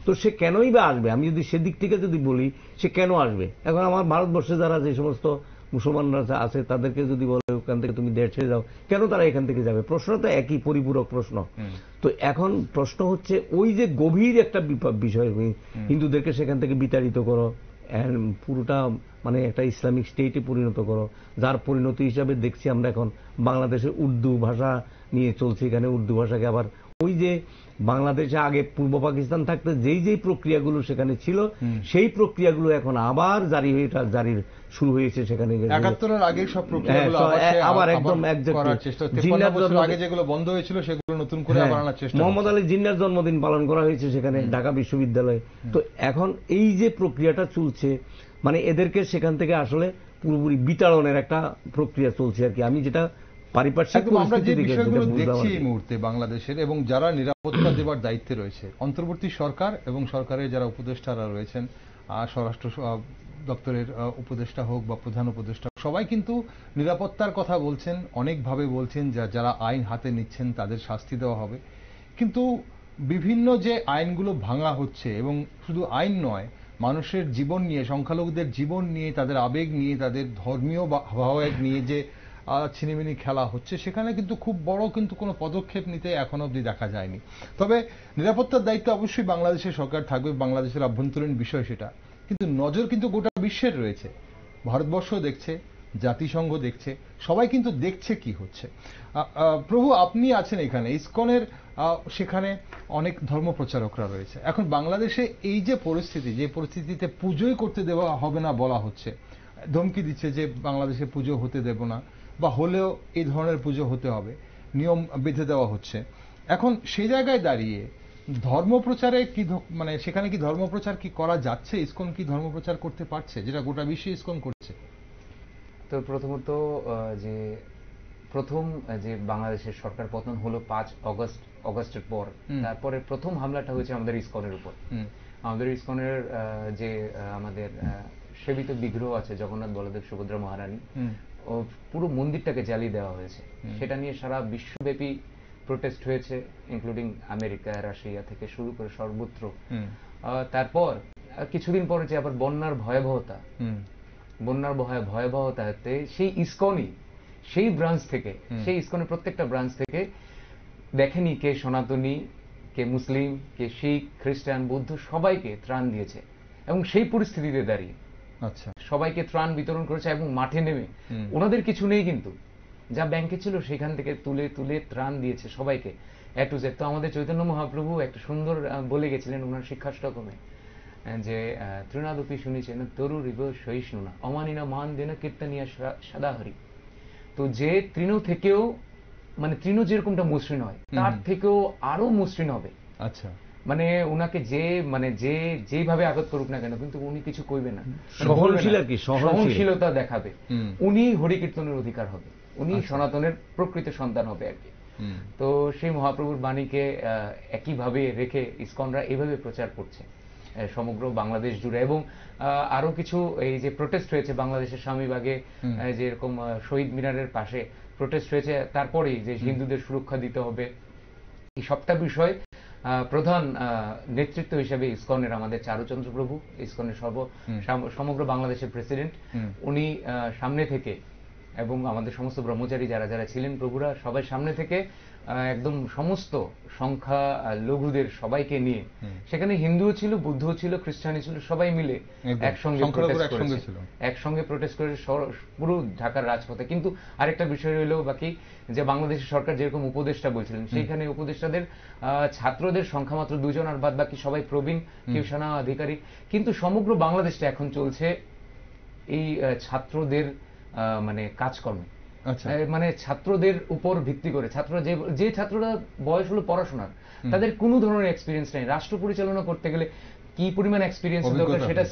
তো সে কেনই বা আসবে? আমি যদি সেদিক থেকে যদি বলি, সে কেন আসবে? এখন আমার ভারতবর্ষে যারা যে সমস্ত মুসলমানরা আছে, তাদেরকে যদি বলে ওখান থেকে তুমি দেশ ছেড়ে যাও, কেন তারা এখান থেকে যাবে? প্রশ্নটা একই, পরিপূরক প্রশ্ন। তো এখন প্রশ্ন হচ্ছে, ওই যে গভীর একটা বিষয়, হিন্দুদেরকে সেখান থেকে বিতাড়িত করো, পুরোটা মানে একটা ইসলামিক স্টেটে পরিণত করো, যার পরিণতি হিসাবে দেখছি আমরা এখন বাংলাদেশের উর্দু ভাষা নিয়ে চলছে এখানে উর্দু ভাষাকে আবার ওই যে বাংলাদেশে আগে পূর্ব পাকিস্তান থাকতে যেই প্রক্রিয়াগুলো সেখানে ছিল সেই প্রক্রিয়াগুলো এখন আবার জারির শুরু হয়েছে সেখানে। ৭১-এর আগে সব প্রক্রিয়াগুলো আবার একদম করার চেষ্টা, ৫৩ বছর আগে যেগুলো বন্ধ হয়েছিল সেগুলো নতুন করে আবার আনার চেষ্টা। মোহাম্মদ আলী জিন্নাহর জন্মদিন পালন করা হয়েছে সেখানে ঢাকা বিশ্ববিদ্যালয়ে। তো এখন এই যে প্রক্রিয়াটা চলছে, মানে এদেরকে সেখান থেকে আসলে পুরোপুরি বিতাড়নের একটা প্রক্রিয়া চলছে আর কি। আমি যেটা পারিপার্শ্বিক আমরা যে বিষয়গুলো দেখছি এই মুহূর্তে বাংলাদেশের, এবং যারা নিরাপত্তা দেওয়ার দায়িত্বে রয়েছে, অন্তর্বর্তী সরকার এবং সরকারের যারা উপদেষ্টারা রয়েছেন, স্বরাষ্ট্র দপ্তরের উপদেষ্টা হোক বা প্রধান উপদেষ্টা, সবাই কিন্তু নিরাপত্তার কথা বলছেন, অনেকভাবে বলছেন যারা আইন হাতে নিচ্ছেন তাদের শাস্তি দেওয়া হবে। কিন্তু বিভিন্ন যে আইনগুলো ভাঙা হচ্ছে, এবং শুধু আইন নয়, মানুষের জীবন নিয়ে, সংখ্যালঘুদের জীবন নিয়ে, তাদের আবেগ নিয়ে, তাদের ধর্মীয় ভাবাবেগ নিয়ে যে ছিনিমিনি খেলা হচ্ছে, সেখানে কিন্তু খুব বড় কিন্তু কোনো পদক্ষেপ নিতে এখন অবধি দেখা যায়নি। তবে নিরাপত্তার দায়িত্ব অবশ্যই বাংলাদেশের সরকার থাকবে, বাংলাদেশের আভ্যন্তরীণ বিষয় সেটা, কিন্তু নজর কিন্তু গোটা বিশ্বের রয়েছে। ভারতবর্ষ দেখছে, জাতিসংঘ দেখছে, সবাই কিন্তু দেখছে কি হচ্ছে। প্রভু, আপনি আছেন এখানে ইসকনের, সেখানে অনেক ধর্ম প্রচারকরা রয়েছে। এখন বাংলাদেশে এই যে পরিস্থিতি, যে পরিস্থিতিতে পুজোই করতে দেওয়া হবে না বলা হচ্ছে, ধমকি দিচ্ছে যে বাংলাদেশে পুজো হতে দেব না, বা হলেও এই ধরনের পুজো হতে হবে, নিয়ম বেঁধে দেওয়া হচ্ছে। এখন সেই জায়গায় দাঁড়িয়ে ধর্মপ্রচারে কি, মানে সেখানে কি ধর্মপ্রচার কি করা যাচ্ছে? ইসকন কি ধর্মপ্রচার করতে পারছে, যেটা গোটা বিশ্বে ইসকন করছে? তো প্রথমত প্রথম যে বাংলাদেশের সরকার পতন হলো 5 অগস্টের পর, তারপরে প্রথম হামলাটা হয়েছে আমাদের ইসকনের উপর। আমাদের ইসকনের যে আমাদের সেবিত বিগ্রহ আছে জগন্নাথ, বলদেব, সুভদ্রা, মহারানী, ও পুরো মন্দিরটাকে জ্বালিয়ে দেওয়া হয়েছে। সেটা নিয়ে সারা বিশ্বব্যাপী প্রোটেস্ট হয়েছে, ইনক্লুডিং আমেরিকা, রাশিয়া থেকে শুরু করে সর্বত্র। তারপর কিছুদিন পরে যে আবার বন্যার ভয়াবহতাতে সেই ইসকনই, সেই ব্রাঞ্চ থেকে, সেই ইসকনের প্রত্যেকটা ব্রাঞ্চ থেকে দেখেনি কে সনাতনী, কে মুসলিম, কে শিখ, খ্রিস্টান, বৌদ্ধ, সবাইকে ত্রাণ দিয়েছে। এবং সেই পরিস্থিতিতে দাঁড়িয়ে সবাইকে ত্রাণ বিতরণ করেছে, এবং মাঠে নেমে ওনাদের কিছু নেই কিন্তু যা ব্যাংকে ছিল সেখান থেকে তুলে তুলে ত্রাণ দিয়েছে সবাইকে, এ টু জেড। তো আমাদের চৈতন্য মহাপ্রভু একটা সুন্দর বলে গেছিলেন ওনার শিক্ষাষ্টকমে, যে তৃণাদপি শুনেছেন তরু রিব সহিষ্ণু না অমানিনা মান দেন কীর্তনিয়া সদাহরি। তো যে তৃণ থেকেও, মানে তৃণ যেরকমটা মসৃণ হয় তার থেকেও আরো মসৃণ হবে। আচ্ছা, মানে উনাকে যেভাবে আঘাত করুক না কেন, কিন্তু উনি কিছু কইবে না, সহনশীলতা দেখাবে। উনি হরিকীর্তনের অধিকার হবে, উনি সনাতনের প্রকৃত সন্তান হবে আর কি। তো সেই মহাপ্রভুর বাণীকে একইভাবে রেখে ইসকনরা এইভাবে প্রচার করছে সমগ্র বাংলাদেশ জুড়ে। এবং আরো কিছু এই যে প্রোটেস্ট হয়েছে বাংলাদেশের স্বামীবাগে, যেরকম শহীদ মিনারের পাশে প্রোটেস্ট হয়েছে, তারপরেই যে হিন্দুদের সুরক্ষা দিতে হবে, এই সবটা বিষয় প্রধান নেতৃত্ব হিসেবে ইসকনের আমাদের চারুচন্দ্র প্রভু, ইসকনের সমগ্র বাংলাদেশের প্রেসিডেন্ট, উনি সামনে থেকে, এবং আমাদের সমস্ত ব্রহ্মচারী যারা যারা ছিলেন প্রভুরা সবাই সামনে থেকে একদম সমস্ত সংখ্যা লঘুদের সবাইকে নিয়ে, সেখানে হিন্দুও ছিল, বুদ্ধও ছিল, খ্রিস্টানই ছিল, সবাই মিলে একসঙ্গে প্রোটেস্ট করে পুরো ঢাকার রাজপথে। কিন্তু আরেকটা বিষয় রইল বাকি, যে বাংলাদেশের সরকার যেরকম উপদেষ্টা বলছিলেন, সেইখানে উপদেষ্টাদের ছাত্রদের সংখ্যা মাত্র 2 জন, আর বাদ বাকি সবাই প্রবীণ, কেউ সেনা আধিকারিক। কিন্তু সমগ্র বাংলাদেশটা এখন চলছে এই ছাত্রদের মানে কাজকর্মে, মানে ছাত্রদের উপর ভিত্তি করে। ছাত্ররা যে ছাত্ররা বয়স হলো পড়াশোনার, তাদের কোনো ধরনের এক্সপিরিয়েন্স নেই। রাষ্ট্র পরিচালনা করতে গেলে কি পরিমাণ এক্সপিরিয়েন্স দরকার সেটা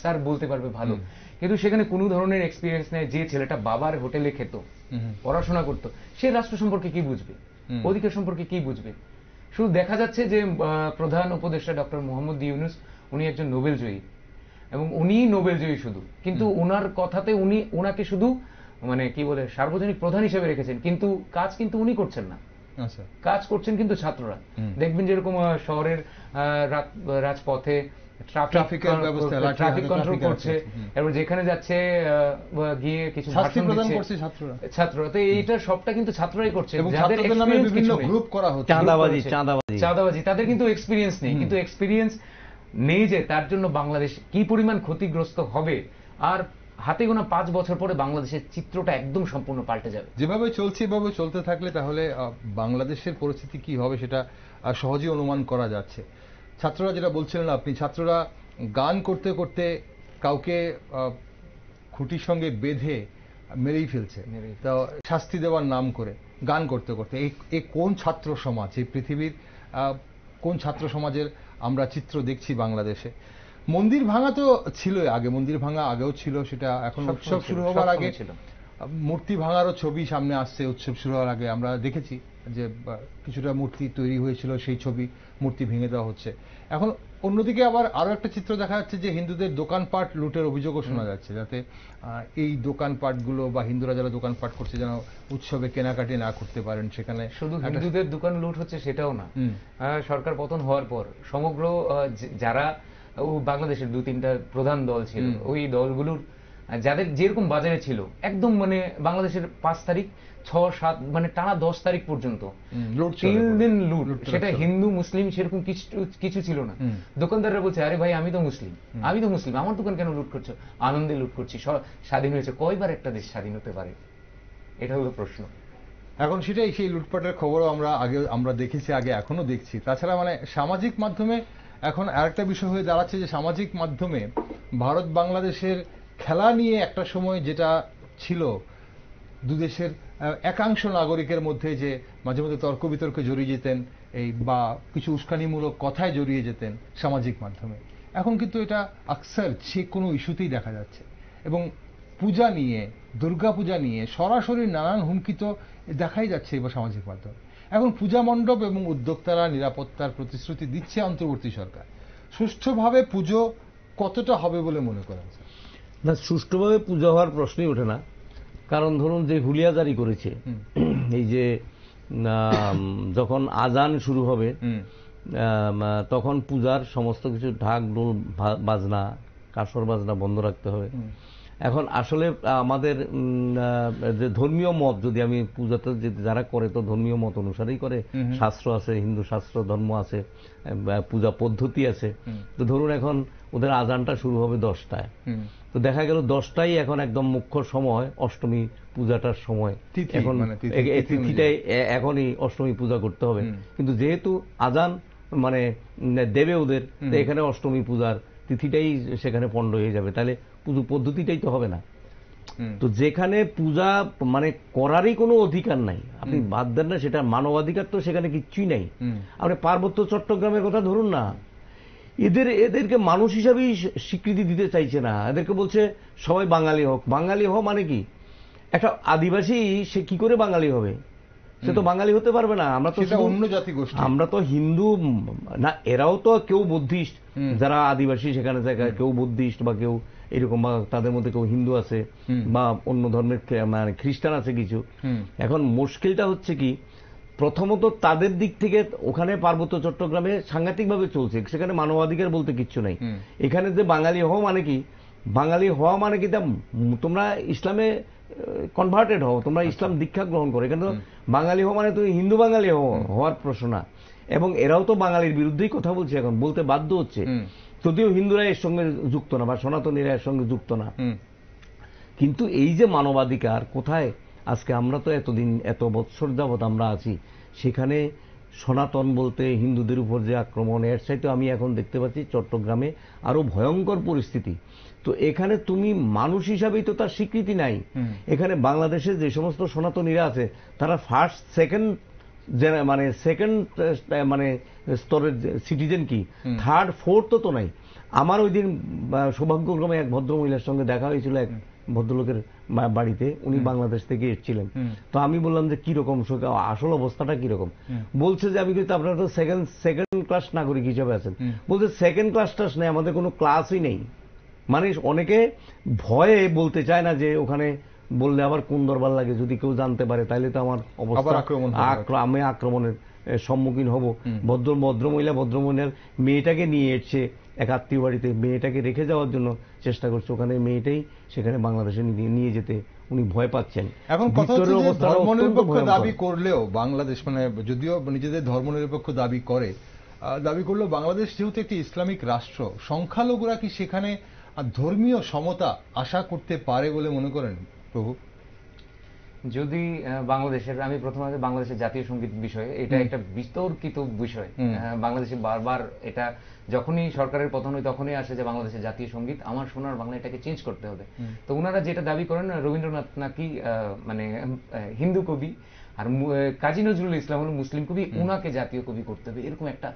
স্যার বলতে পারবে ভালো, কিন্তু সেখানে কোনো ধরনের এক্সপিরিয়েন্স নেই। যে ছেলেটা বাবার হোটেলে খেত, পড়াশোনা করতো, সে রাষ্ট্র সম্পর্কে কি বুঝবে, অধিকার সম্পর্কে কি বুঝবে? শুধু দেখা যাচ্ছে যে প্রধান উপদেষ্টা ডক্টর মোহাম্মদ ইউনূস, উনি একজন নোবেল জয়ী, এবং উনি নোবেল জয়ী শুধু, কিন্তু ওনার কথাতে ওনাকে শুধু মানে কি বলে সার্বজনীন প্রধান হিসেবে রেখেছেন, কিন্তু কাজ কিন্তু উনি করছেন না, কাজ করছেন কিন্তু ছাত্ররা। দেখবেন যেরকম শহরের রাজপথে ট্রাফিক কন্ট্রোল করছে, এবার যেখানে যাচ্ছে গিয়ে কিছু ভাষণ দিচ্ছে ছাত্ররা। তো এইটা সবটা কিন্তু ছাত্ররাই করছে, যাদের চাঁদাবাজি, তাদের কিন্তু এক্সপিরিয়েন্স নেই। কিন্তু এক্সপিরিয়েন্স নেই যে তার জন্য বাংলাদেশ কি পরিমাণ ক্ষতিগ্রস্ত হবে। আর হাতে গোনা 5 বছর পরে বাংলাদেশের চিত্রটা একদম সম্পূর্ণ পাল্টে যাবে। যেভাবে চলছে এভাবে চলতে থাকলে তাহলে বাংলাদেশের পরিস্থিতি কি হবে সেটা সহজেই অনুমান করা যাচ্ছে। ছাত্ররা যেটা বলছিলেন আপনি, ছাত্ররা গান করতে করতে কাউকে খুঁটির সঙ্গে বেঁধে মেরেই ফেলছে, তো শাস্তি দেওয়ার নাম করে গান করতে করতে। এই কোন ছাত্র সমাজ, এই পৃথিবীর কোন ছাত্র সমাজের আমরা চিত্র দেখছি বাংলাদেশে? মন্দির ভাঙা তো ছিলই আগে, মন্দির ভাঙা আগেও ছিল, সেটা এখন উৎসব শুরু হওয়ার আগে ছিল। মূর্তি ভাঙারও ছবি সামনে আসছে উৎসব শুরু হওয়ার আগে। আমরা দেখেছি যে কিছুটা মূর্তি তৈরি হয়েছিল, সেই ছবি মূর্তি ভেঙে দেওয়া হচ্ছে। এখন অন্যদিকে আবার আরো একটা চিত্র দেখা যাচ্ছে যে হিন্দুদের দোকানপাট লুটের অভিযোগও শোনা যাচ্ছে, যাতে এই দোকানপাটগুলো বা হিন্দুরা যারা দোকানপাট করছে যেন উৎসবে কেনাকাটি না করতে পারেন। সেখানে শুধু হিন্দুদের দোকান লুট হচ্ছে সেটাও না, সরকার পতন হওয়ার পর সমগ্র যারা বাংলাদেশের 2-3টা প্রধান দল ছিল, ওই দলগুলোর যাদের যেরকম বাজারে ছিল একদম মানে বাংলাদেশের 5 তারিখ 6-7 মানে টানা 10 তারিখ পর্যন্ত 3 দিন লুট। সেটা হিন্দু মুসলিম সেরকম কিছু ছিল না। দোকানদাররা বলছে আরে ভাই আমি তো মুসলিম, আমার দোকান কেন লুট করছো? আনন্দে লুট করছি, স্বাধীন হয়েছে। কয়বার একটা দেশ স্বাধীন হতে পারে? এটা হলো প্রশ্ন। এখন সেটাই, সেই লুটপাটের খবরও আমরা দেখেছি আগে, এখনো দেখছি। তাছাড়া মানে সামাজিক মাধ্যমে এখন আরেকটা বিষয় হয়ে দাঁড়াচ্ছে যে সামাজিক মাধ্যমে ভারত বাংলাদেশের খেলা নিয়ে একটা সময় যেটা ছিল দুদেশের একাংশ নাগরিকের মধ্যে, যে মাঝে মধ্যে তর্ক বিতর্কে জড়িয়ে যেতেন বা কিছু উস্কানিমূলক কথায় জড়িয়ে যেতেন সামাজিক মাধ্যমে, এখন কিন্তু এটা আকসার যে কোনো ইস্যুতেই দেখা যাচ্ছে। এবং পূজা নিয়ে, দুর্গা পূজা নিয়ে সরাসরি নানান হুমকি তো দেখাই যাচ্ছে এবার সামাজিক মাধ্যমে। এখন পূজা মণ্ডপ এবং উদ্যোক্তারা নিরাপত্তার প্রতিশ্রুতি দিচ্ছে অন্তর্বর্তী সরকার। সুষ্ঠুভাবে পুজো কতটা হবে বলে মনে করেন? না, সুষ্ঠুভাবে পূজা হওয়ার প্রশ্নই ওঠে না। কারণ ধরুন যে হুলিয়া জারি করেছে, এই যে যখন আজান শুরু হবে তখন পূজার সমস্ত কিছু ঢাক ঢোল বাজনা কাসর বাজনা বন্ধ রাখতে হবে। এখন আসলে আমাদের যে ধর্মীয় মত, যদি আমি পূজাতে যারা করে তো ধর্মীয় মত অনুসারেই করে, শাস্ত্র আছে, হিন্দু শাস্ত্র ধর্ম আছে, পূজা পদ্ধতি আছে। তো ধরুন এখন ওদের আজানটা শুরু হবে 10টায়, তো দেখা গেল 10টাই এখন একদম মুখ্য সময়, অষ্টমী পূজাটার সময়। এখন তিথিটাই এখনই অষ্টমী পূজা করতে হবে, কিন্তু যেহেতু আজান মানে দেবে ওদের, এখানে অষ্টমী পূজার তিথিটাই সেখানে পণ্ড হয়ে যাবে, তাহলে পুজো পদ্ধতিটাই তো হবে না। তো যেখানে পূজা মানে করারই কোনো অধিকার নাই, আপনি বাদ দেন না, সেটা মানবাধিকার তো সেখানে কিচ্ছুই নাই। আপনি পার্বত্য চট্টগ্রামের কথা ধরুন না, এদেরকে মানুষ হিসাবেই স্বীকৃতি দিতে চাইছে না। এদেরকে বলছে সবাই বাঙালি হোক। বাঙালি হওয়া মানে কি? একটা আদিবাসী সে কি করে বাঙালি হবে? সে তো বাঙালি হতে পারবে না। আমরা তো অন্য জাতি গোষ্ঠী, আমরা তো হিন্দু না, এরাও তো কেউ বুদ্ধিস্ট, যারা আদিবাসী সেখানে কেউ বুদ্ধিস্ট বা কেউ এরকম, বা তাদের মধ্যে কেউ হিন্দু আছে বা অন্য ধর্মের মানে খ্রিস্টান আছে কিছু। এখন মুশকিলটা হচ্ছে কি, প্রথমত তাদের দিক থেকে ওখানে পার্বত্য চট্টগ্রামে সাংঘাতিকভাবে চলছে, সেখানে মানবাধিকার বলতে কিচ্ছু নাই। এখানে যে বাঙালি হওয়া মানে কি? বাঙালি হওয়া মানে কি তোমরা ইসলামে কনভার্টেড হও, তোমরা ইসলাম দীক্ষা গ্রহণ করো। এখানে তো বাঙালি হওয়া মানে তুমি হিন্দু বাঙালি হওয়ার প্রশ্ন না। এবং এরাও তো বাঙালির বিরুদ্ধেই কথা বলছে, এখন বলতে বাধ্য হচ্ছে, যদিও হিন্দুরা এর সঙ্গে যুক্ত না বা সনাতনীরা এর সঙ্গে যুক্ত না। কিন্তু এই যে মানবাধিকার কোথায়? আজকে আমরা তো এতদিন এত বৎসর যাবৎ আমরা আছি, সেখানে সনাতন বলতে হিন্দুদের উপর যে আক্রমণ, এর চাইতে আমি এখন দেখতে পাচ্ছি চট্টগ্রামে আরো ভয়ঙ্কর পরিস্থিতি। তো এখানে তুমি মানুষ হিসাবেই তো তার স্বীকৃতি নাই। এখানে বাংলাদেশে যে সমস্ত সনাতনীরা আছে তারা ফার্স্ট সেকেন্ড মানে স্তরের সিটিজেন কি, থার্ড ফোর্থ তো নাই। আমার ওই দিন সৌভাগ্যক্রমে এক ভদ্রমহিলার সঙ্গে দেখা হয়েছিল, এক ভদ্রলোকের বাড়িতে, উনি বাংলাদেশ থেকে এসেছিলেন। তো আমি বললাম যে কিরকম আসল অবস্থাটা কিরকম? বলছে যে আমি কিন্তু আপনারা তো সেকেন্ড ক্লাস নাগরিক হিসেবে আছেন। বলছে সেকেন্ড ক্লাসটা নেই, আমাদের কোনো ক্লাসই নেই। মানে অনেকে ভয়ে বলতে চায় না যে ওখানে বললে আবার কোন দরবার লাগে, যদি কেউ জানতে পারে তাহলে তো আমার অবস্থা, আমি আক্রমণের সম্মুখীন হব। ভদ্রমহিলার মেয়েটাকে নিয়ে এসছে এক আত্মীয় বাড়িতে, মেয়েটাকে রেখে যাওয়ার জন্য চেষ্টা করছে, ওখানে মেয়েটাই সেখানে বাংলাদেশে নিয়ে যেতে উনি ভয় পাচ্ছেন। এখন ধর্মনিরপেক্ষ দাবি করলেও বাংলাদেশ, মানে যদিও নিজেদের ধর্মনিরপেক্ষ দাবি করলেও বাংলাদেশ যেহেতু একটি ইসলামিক রাষ্ট্র, সংখ্যালঘুরা কি সেখানে আর ধর্মীয় সমতা আশা করতে পারে বলে মনে করেন প্রভু? যদি বাংলাদেশের, আমি প্রথমে বাংলাদেশের জাতীয় সঙ্গীত বিষয়ে, এটা একটা বিতর্কিত বিষয়। বাংলাদেশে বারবার এটা যখনই সরকারের পতন হয় তখনই আসে যে বাংলাদেশের জাতীয় সঙ্গীত আমার সোনার বাংলা, এটাকে চেঞ্জ করতে হবে। তো ওনারা যেটা দাবি করেন, রবীন্দ্রনাথ নাকি মানে হিন্দু কবি, আর কাজী নজরুল ইসলাম হলো মুসলিম কবি, ওনাকে জাতীয় কবি করতে হবে, এরকম একটা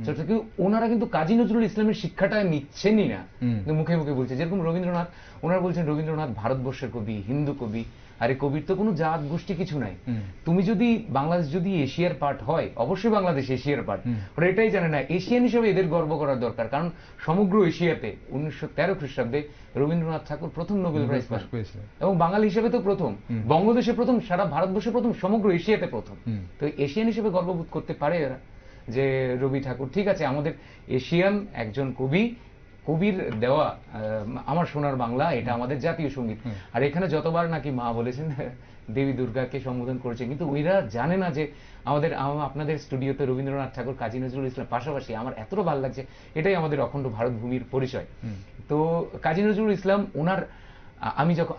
চর্চা। কিন্তু ওনারা কিন্তু কাজী নজরুল ইসলামের শিক্ষাটা নিচ্ছেনই না, মুখে মুখে বলছে। যেরকম রবীন্দ্রনাথ, ওনারা বলছেন রবীন্দ্রনাথ ভারতবর্ষের কবি, হিন্দু কবি। আরে কবির তো কোনো জাত গোষ্ঠী কিছু নাই। তুমি যদি বাংলাদেশ যদি এশিয়ার পার্ট হয়, অবশ্যই বাংলাদেশ এশিয়ার পার্ট, ওরা এটাই জানে না। এশিয়ান হিসেবে এদের গর্ব করার দরকার, কারণ সমগ্র এশিয়াতে 1913 খ্রিস্টাব্দে রবীন্দ্রনাথ ঠাকুর প্রথম নোবেল প্রাইজ পেয়েছিলেন, এবং বাঙালি হিসেবে তো প্রথম, বঙ্গদেশে প্রথম, সারা ভারতবর্ষে প্রথম, সমগ্র এশিয়াতে প্রথম। তো এশিয়ান হিসেবে গর্ববোধ করতে পারে এরা যে রবি ঠাকুর, ঠিক আছে, আমাদের এশিয়ান একজন কবি, কবির দেওয়া আমার সোনার বাংলা, এটা আমাদের জাতীয় সঙ্গীত। আর এখানে যতবার নাকি মা বলেছেন, দেবী দুর্গাকে সম্বোধন করেছেন, কিন্তু ওইরা জানে না যে আমাদের আপনাদের স্টুডিওতে রবীন্দ্রনাথ ঠাকুর, কাজী নজরুল ইসলাম পাশাপাশি, আমার এতটা ভালো লাগছে, এটাই আমাদের অখণ্ড ভারত ভূমির পরিচয়। তো কাজী নজরুল ইসলাম ওনার,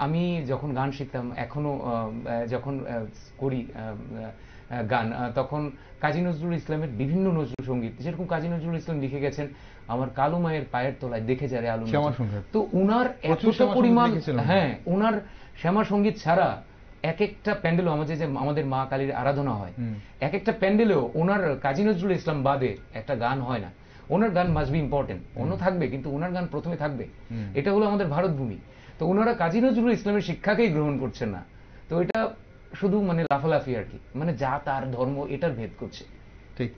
আমি যখন গান শিখতাম, এখনো যখন করি গান, তখন কাজী নজরুল ইসলামের বিভিন্ন নজরুল সঙ্গীত, যেরকম কাজী নজরুল ইসলাম লিখে গেছেন আমার কালু মায়ের পায়ের তলায় দেখে যারে আলু, তো উনার এতটা পরিমাণ, হ্যাঁ, উনার শ্যামা সঙ্গীত ছাড়া এক একটা প্যান্ডেলও, আমাদের মা কালীর আরাধনা হয়, এক একটা প্যান্ডেলেও ওনার কাজী নজরুল ইসলাম বাদে একটা গান হয় না। ওনার গান মাস্ট বি ইম্পর্টেন্ট, অন্য থাকবে কিন্তু ওনার গান প্রথমে থাকবে। এটা হলো আমাদের ভারত ভূমি। তো ওনারা কাজী নজরুল ইসলামের শিক্ষাকেই গ্রহণ করছেন না। তো এটা শুধু মানে লাফালাফি আর কি, মানে জাত আর ধর্ম এটার ভেদ করছে। ঠিক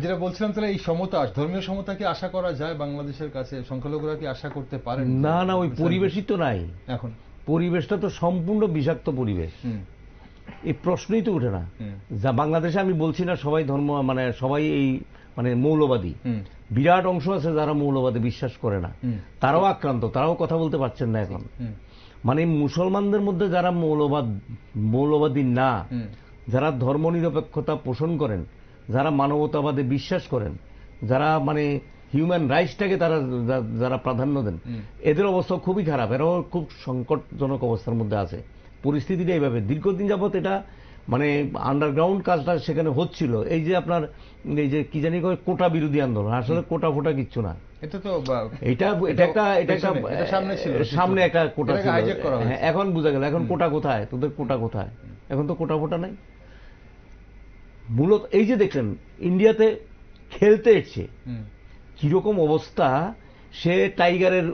যেটা বলছিলাম, তাহলে এই সমতা, ধর্মীয় সমতা কি আশা করা যায় বাংলাদেশের কাছে? সংখ্যালঘুরা কি আশা করতে পারেন? না না, ওই পরিবেশই তো নাই এখন। পরিবেশটা তো সম্পূর্ণ বিষাক্ত পরিবেশ, এই প্রশ্নই তো ওঠে না। যা বাংলাদেশে, আমি বলছি না সবাই ধর্ম, মানে সবাই এই মানে মৌলবাদী, বিরাট অংশ আছে যারা মৌলবাদে বিশ্বাস করে না, তারাও আক্রান্ত, তারাও কথা বলতে পারছেন না এখন। মানে মুসলমানদের মধ্যে যারা মৌলবাদী না, যারা ধর্মনিরপেক্ষতা পোষণ করেন, যারা মানবতাবাদে বিশ্বাস করেন, যারা মানে হিউম্যান রাইটসটাকে তারা যারা প্রাধান্য দেন, এদের অবস্থা খুবই খারাপ। এরাও খুব সংকটজনক অবস্থার মধ্যে আছে। পরিস্থিতিটা এইভাবে দীর্ঘদিন যাবত এটা মানে আন্ডারগ্রাউন্ড কাজটা সেখানে হচ্ছিল। এই যে আপনার এই যে কি জানি কোটা বিরোধী আন্দোলন, আসলে কোটা ফোটা কিচ্ছু না, এটা তো সামনে একটা কোটা ছিল। এখন বোঝা গেল এখন কোটা কোথায়, তোদের কোটা কোথায়, এখন তো কোটা ফোটা নাই। মূলত এই যে দেখলেন ইন্ডিয়াতে খেলতে এসছে, কিরকম অবস্থা, সে টাইগারের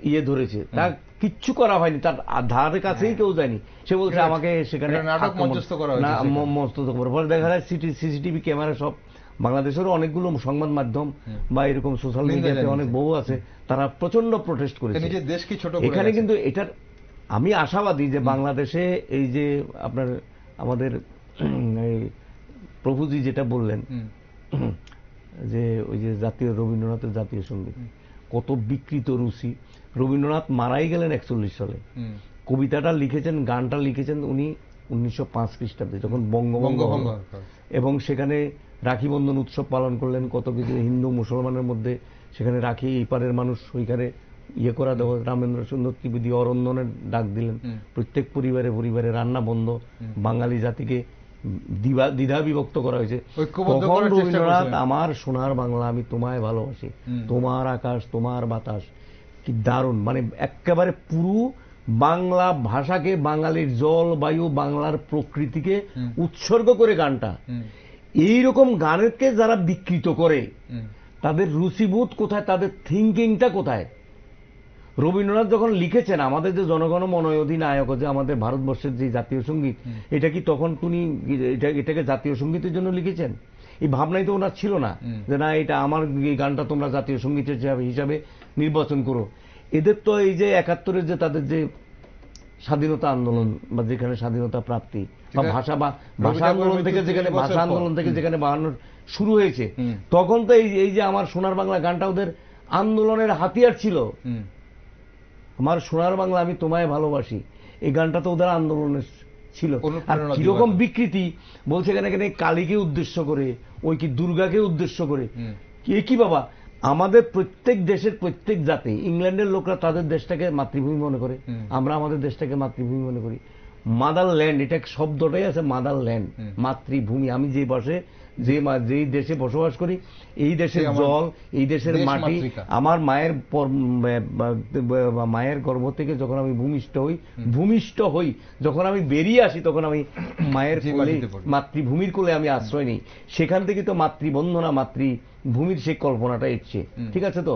ইয়ে ধরেছে, তা কিচ্ছু করা হয়নি, তার ধারে কাছেই কেউ যায়নি। সে বলছে আমাকে সেখানে মঞ্চস্থ করা পরে দেখা যায় সিসিটিভি ক্যামেরা সব। বাংলাদেশেরও অনেকগুলো সংবাদ মাধ্যম বা এরকম সোশ্যাল মিডিয়াতে অনেক বউ আছে, তারা প্রচন্ড প্রোটেস্ট করেছে। এখানে কিন্তু এটার আমি আশাবাদী যে বাংলাদেশে এই যে আপনার আমাদের প্রভুজি যেটা বললেন যে ওই যে জাতীয় রবীন্দ্রনাথের জাতীয় সঙ্গীত, কত বিকৃত রুচি। রবীন্দ্রনাথ মারাই গেলেন 41 সালে, কবিতাটা লিখেছেন, গানটা লিখেছেন উনি 1905 খ্রিস্টাব্দে, যখন বঙ্গভঙ্গ, এবং সেখানে রাখি বন্ধন উৎসব পালন করলেন, কত কিছু হিন্দু মুসলমানের মধ্যে সেখানে রাখি, এই পারের মানুষ ওইখানে ইয়ে করা দেওয়া, রামেন্দ্র সুন্দর ত্রিবেদী অরণ্যনের ডাক দিলেন, প্রত্যেক পরিবারে পরিবারে রান্না বন্ধ, বাঙালি জাতিকে দ্বিধা বিভক্ত করা হয়েছে। তখন রবীন্দ্রনাথ আমার সোনার বাংলা আমি তোমায় ভালোবাসি, তোমার আকাশ তোমার বাতাস, কি দারুণ, মানে একেবারে পুরো বাংলা ভাষাকে, বাঙালির জল বায়ু, বাংলার প্রকৃতিকে উৎসর্গ করে গানটা। এইরকম গানকে যারা বিকৃত করে, তাদের রুচিবোধ কোথায়, তাদের থিঙ্কিংটা কোথায়? রবীন্দ্রনাথ যখন লিখেছেন আমাদের যে জনগণ মন অধিনায়ক, যে আমাদের ভারতবর্ষের যে জাতীয় সঙ্গীত, এটা কি তখন তিনি এটাকে জাতীয় সঙ্গীতের জন্য লিখেছেন? এই ভাবনাই তো ওনার ছিল না যে না এটা আমার এই গানটা তোমরা জাতীয় সঙ্গীতের হিসাবে নির্বাচন করো। এদের তো এই যে 71-এর যে তাদের যে স্বাধীনতা আন্দোলন বা যেখানে স্বাধীনতা প্রাপ্তি বা ভাষা আন্দোলন থেকে যেখানে বাহান্ন শুরু হয়েছে, তখন তো এই যে আমার সোনার বাংলা গানটা ওদের আন্দোলনের হাতিয়ার ছিল। আমার সোনার বাংলা আমি তোমায় ভালোবাসি, এই গানটা তো ওদের আন্দোলনের ছিল। আর কিরকম বিকৃতি বলছে এখানে কালীকে উদ্দেশ্য করে, ওই কি দুর্গাকে উদ্দেশ্য করে, কি বাবা, আমাদের প্রত্যেক দেশের প্রত্যেক জাতি, ইংল্যান্ডের লোকরা তাদের দেশটাকে মাতৃভূমি মনে করে, আমরা আমাদের দেশটাকে মাতৃভূমি মনে করি। মাদারল্যান্ড, এটা শব্দটাই আছে মাদারল্যান্ড, মাতৃভূমি। আমি যে যেই দেশে বসবাস করি, এই দেশের জল, এই দেশের মাটি, আমার মায়ের গর্ভ থেকে যখন আমি ভূমিষ্ঠ হই, যখন আমি বেরিয়ে আসি, তখন আমি মায়ের কোলে, মাতৃভূমির কোলে আমি আশ্রয় নেই। সেখান থেকে তো মাতৃবন্দনা, মাতৃভূমির সেই কল্পনাটা এসছে, ঠিক আছে? তো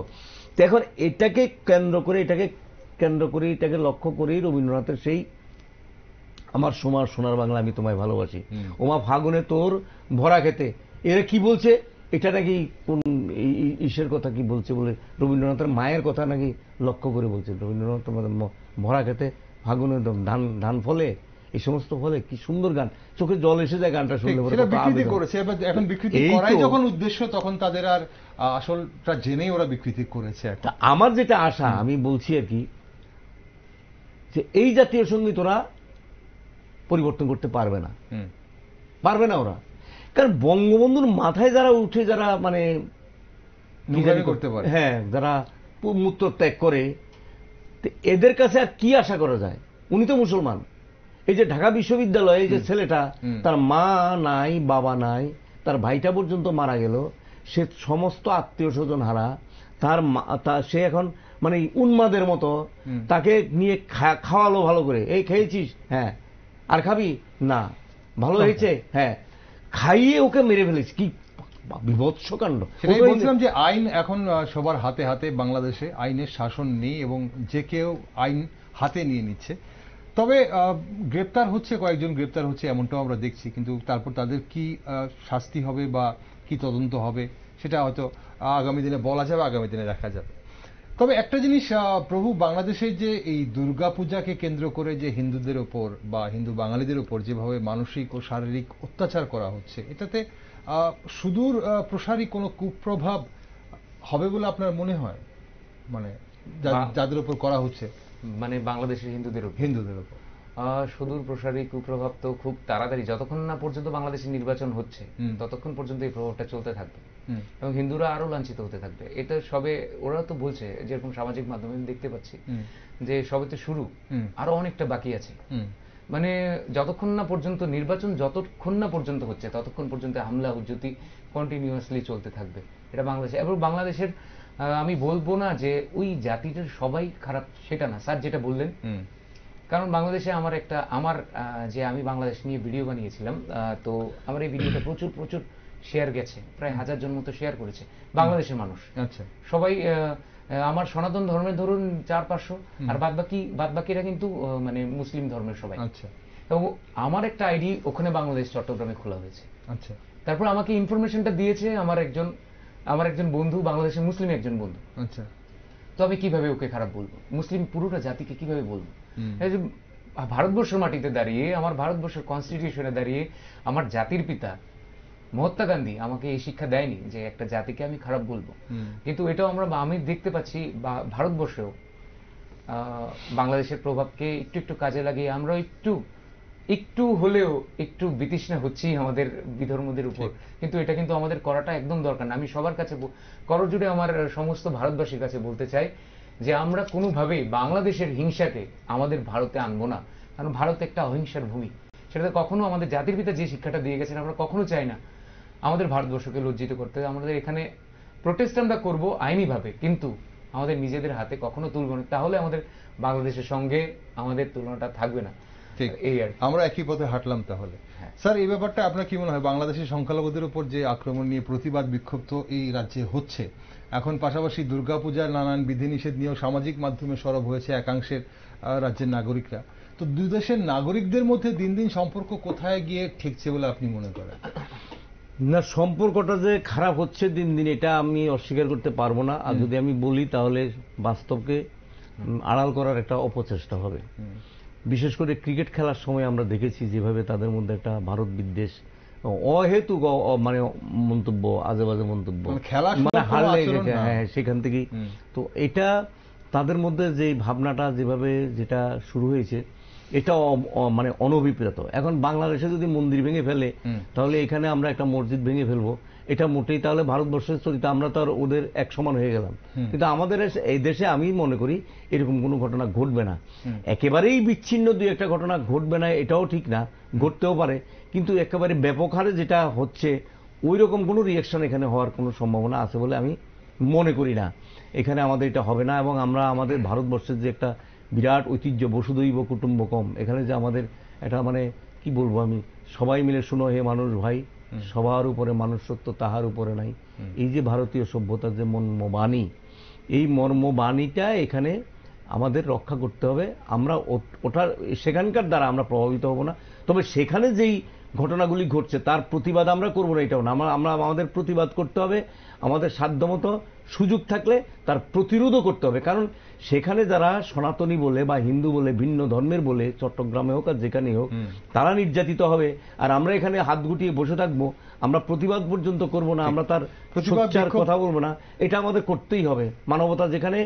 এখন এটাকে কেন্দ্র করে, এটাকে লক্ষ্য করেই রবীন্দ্রনাথের সেই আমার সোনার বাংলা আমি তোমায় ভালোবাসি, ওমা ফাগুনে তোর ভরা খেতে, এরা কি বলছে? এটা নাকি কোন ঈশের কথা কি বলছে বলে রবীন্দ্রনাথের মায়ের কথা নাকি লক্ষ্য করে বলছে। রবীন্দ্রনাথ ভরা খেতে ফাগুনে ধান ফলে, এই সমস্ত ফলে, কি সুন্দর গান, চোখে জল এসে যায় গানটা শুনলে। এখন বিকৃতি করাই যখন উদ্দেশ্য, তখন তাদের আর আসলটা জেনেই ওরা বিকৃতি করেছে। আমার যেটা আশা, আমি বলছি আর কি, যে এই জাতীয় সঙ্গীত ওরা পরিবর্তন করতে পারবে না ওরা। কারণ বঙ্গবন্ধুর মাথায় যারা উঠে, যারা মানে করতে পারে, হ্যাঁ, যারা মূত্র ত্যাগ করে, এদের কাছে আর কি আশা করা যায়? উনি তো মুসলমান। এই যে ঢাকা বিশ্ববিদ্যালয়ে যে ছেলেটা, তার মা নাই, বাবা নাই, তার ভাইটা পর্যন্ত মারা গেল, সে সমস্ত আত্মীয় স্বজন হারা, সে এখন মানে উন্মাদের মতো, তাকে নিয়ে খাওয়ালো ভালো করে, এই খেয়েছিস? হ্যাঁ। আর খাবি না? ভালো হয়েছে? হ্যাঁ। খাইয়ে ওকে মেরে ফেলেছে। কি বিভৎস কাণ্ড! সেটাই বলছিলাম যে আইন এখন সবার হাতে হাতে, বাংলাদেশে আইনের শাসন নেই এবং যে কেউ আইন হাতে নিয়ে নিচ্ছে। তবে গ্রেপ্তার হচ্ছে, কয়েকজন গ্রেপ্তার হচ্ছে, এমনটাও আমরা দেখছি, কিন্তু তারপর তাদের কি শাস্তি হবে বা কি তদন্ত হবে সেটা হয়তো আগামী দিনে বলা যাবে, আগামী দিনে দেখা যাবে। তবে একটা জিনিস প্রভু, বাংলাদেশের যে এই দুর্গাপূজাকে কেন্দ্র করে যে হিন্দুদের ওপর বা হিন্দু বাঙালিদের ওপর যেভাবে মানসিক ও শারীরিক অত্যাচার করা হচ্ছে, এটাতে সুদূর প্রসারী কোনো কুপ্রভাব হবে বলে আপনার মনে হয়? মানে যাদের উপর করা হচ্ছে, মানে বাংলাদেশের হিন্দুদের উপর সুদূর প্রসারী কুপ্রভাব তো খুব তাড়াতাড়ি, যতক্ষণ না পর্যন্ত বাংলাদেশে নির্বাচন হচ্ছে ততক্ষণ পর্যন্ত এই প্রভাবটা চলতে থাকবে এবং হিন্দুরা আরো লাঞ্ছিত হতে থাকবে। এটা সবে, ওরা তো বলছে, যেরকম সামাজিক মাধ্যমে আমি দেখতে পাচ্ছি যে সবে তো শুরু, আরো অনেকটা বাকি আছে। মানে যতক্ষণ না পর্যন্ত নির্বাচন, যতক্ষণ না পর্যন্ত হচ্ছে, ততক্ষণ পর্যন্ত হামলা হুজ্জতি কন্টিনিউয়াসলি চলতে থাকবে। এটা বাংলাদেশে, এবং বাংলাদেশের আমি বলবো না যে ওই জাতিটার সবাই খারাপ, সেটা না স্যার যেটা বললেন। কারণ বাংলাদেশে আমার যে আমি বাংলাদেশ নিয়ে ভিডিও বানিয়েছিলাম, তো আমার এই ভিডিওটা প্রচুর শেয়ার গেছে, প্রায় 1000 জন মতো শেয়ার করেছে বাংলাদেশের মানুষ। আচ্ছা, সবাই আমার সনাতন ধর্মের ধরুন 400-500, আর বাদবাকিরা কিন্তু মানে মুসলিম ধর্মের সবাই। আচ্ছা, এবং আমার একটা আইডি ওখানে বাংলাদেশ চট্টগ্রামে খোলা হয়েছে। আচ্ছা, তারপর আমাকে ইনফরমেশনটা দিয়েছে আমার একজন বন্ধু, বাংলাদেশের মুসলিম একজন বন্ধু। আচ্ছা, তো আমি কিভাবে ওকে খারাপ বলবো? মুসলিম পুরোটা জাতিকে কিভাবে বলবো? ভারতবর্ষের মাটিতে দাঁড়িয়ে, আমার ভারতবর্ষের কনস্টিটিউশনে দাঁড়িয়ে আমার জাতির পিতা মহাত্মা গান্ধী আমাকে এই শিক্ষা দেয়নি যে একটা জাতিকে আমি খারাপ বলবো। কিন্তু এটাও আমি দেখতে পাচ্ছি ভারতবর্ষেও বাংলাদেশের প্রভাবকে একটু কাজে লাগিয়ে আমরা একটু হলেও একটু বিতৃষ্ণা হচ্ছি আমাদের বিধর্মদের উপর। কিন্তু এটা কিন্তু আমাদের করাটা একদম দরকার না। আমি সবার কাছে, করজোড়ে আমার সমস্ত ভারতবাসীর কাছে বলতে চাই যে আমরা কোনোভাবেই বাংলাদেশের হিংসাকে আমাদের ভারতে আনবো না। কারণ ভারত একটা অহিংসার ভূমি। সেটাতে কখনো আমাদের জাতির পিতা যে শিক্ষাটা দিয়ে গেছেন, আমরা কখনো চাই না আমাদের ভারতবর্ষকে লজ্জিত করতে। আমাদের এখানে প্রোটেস্ট আমরা করবো আইনিভাবে, কিন্তু আমাদের নিজেদের হাতে কখনো তুলব না। তাহলে আমাদের বাংলাদেশের সঙ্গে আমাদের তুলনাটা থাকবে না। ঠিক, এই আর আমরা একই পথে হাঁটলাম তাহলে। স্যার, এই ব্যাপারটা আপনার কি মনে হয়? বাংলাদেশের সংখ্যালঘুদের উপর যে আক্রমণ নিয়ে প্রতিবাদ বিক্ষোভ তো এই রাজ্যে হচ্ছে, এখন পাশাপাশি দুর্গাপূজার নানান বিধিনিষেধ নিয়েও সামাজিক মাধ্যমে সরব হয়েছে একাংশের রাজ্যের নাগরিকরা। তো দুই দেশের নাগরিকদের মধ্যে দিন দিন সম্পর্ক কোথায় গিয়ে ঠেকছে বলে আপনি মনে করেন? না, সম্পর্কটা যে খারাপ হচ্ছে দিন দিন, এটা আমি অস্বীকার করতে পারবো না। আর যদি আমি বলি তাহলে বাস্তবকে আড়াল করার একটা অপচেষ্টা হবে। বিশেষ করে ক্রিকেট খেলার সময় আমরা দেখেছি যেভাবে তাদের মধ্যে একটা ভারত বিদ্বেষ, অহেতুক মানে মন্তব্য, আজে বাজে মন্তব্য, মানে হারলে গেছে, হ্যাঁ, সেখান থেকেই তো এটা তাদের মধ্যে যে ভাবনাটা যেভাবে যেটা শুরু হয়েছে, এটা মানে অনভিপ্রেত। এখন বাংলাদেশে যদি মন্দির ভেঙে ফেলে, তাহলে এখানে আমরা একটা মসজিদ ভেঙে ফেলবো, এটা মোটেই তাহলে ভারতবর্ষের চরিত্র, আমরা তো আর ওদের এক সমান হয়ে গেলাম। কিন্তু আমাদের এই দেশে আমি মনে করি এরকম কোনো ঘটনা ঘটবে না। একেবারেই বিচ্ছিন্ন দুই একটা ঘটনা ঘটবে না এটাও ঠিক না, ঘটতেও পারে, কিন্তু একেবারে ব্যাপক হারে যেটা হচ্ছে ওই রকম কোনো রিয়াকশন এখানে হওয়ার কোনো সম্ভাবনা আছে বলে আমি মনে করি না। এখানে আমাদের এটা হবে না। এবং আমরা আমাদের ভারতবর্ষের যে একটা বিরাট ঐতিহ্য বসুধৈব কুটুম্বকম, এখানে যে আমাদের এটা মানে কি বলবো আমি, সবাই মিলে শুনো হে মানুষ ভাই, সবার উপরে মানুষ সত্য তাহার উপরে নাই, এই যে ভারতীয় সভ্যতার যে মর্মবাণী, এই মর্মবাণীটা এখানে আমাদের রক্ষা করতে হবে। আমরা ওটার সেখানকার দ্বারা আমরা প্রভাবিত হব না, তবে সেখানে যেই ঘটনাগুলি ঘটছে তার প্রতিবাদ আমরা করবো না এটাও না, আমরা আমাদের প্রতিবাদ করতে হবে, আমাদের সাধ্যমতো সুযোগ থাকলে তার প্রতিরোধও করতে হবে। কারণ সেখানে যারা সনাতনী বলে বা হিন্দু বলে ভিন্ন ধর্মের বলে চট্টগ্রামে হোক আর যেখানেই হোক তারা নির্যাতিত হবে, আর আমরা এখানে হাত গুটিয়ে বসে থাকবো, আমরা প্রতিবাদ পর্যন্ত করব না, আমরা তার সোচ্চার কথা বলবো না, এটা আমাদের করতেই হবে। মানবতা যেখানে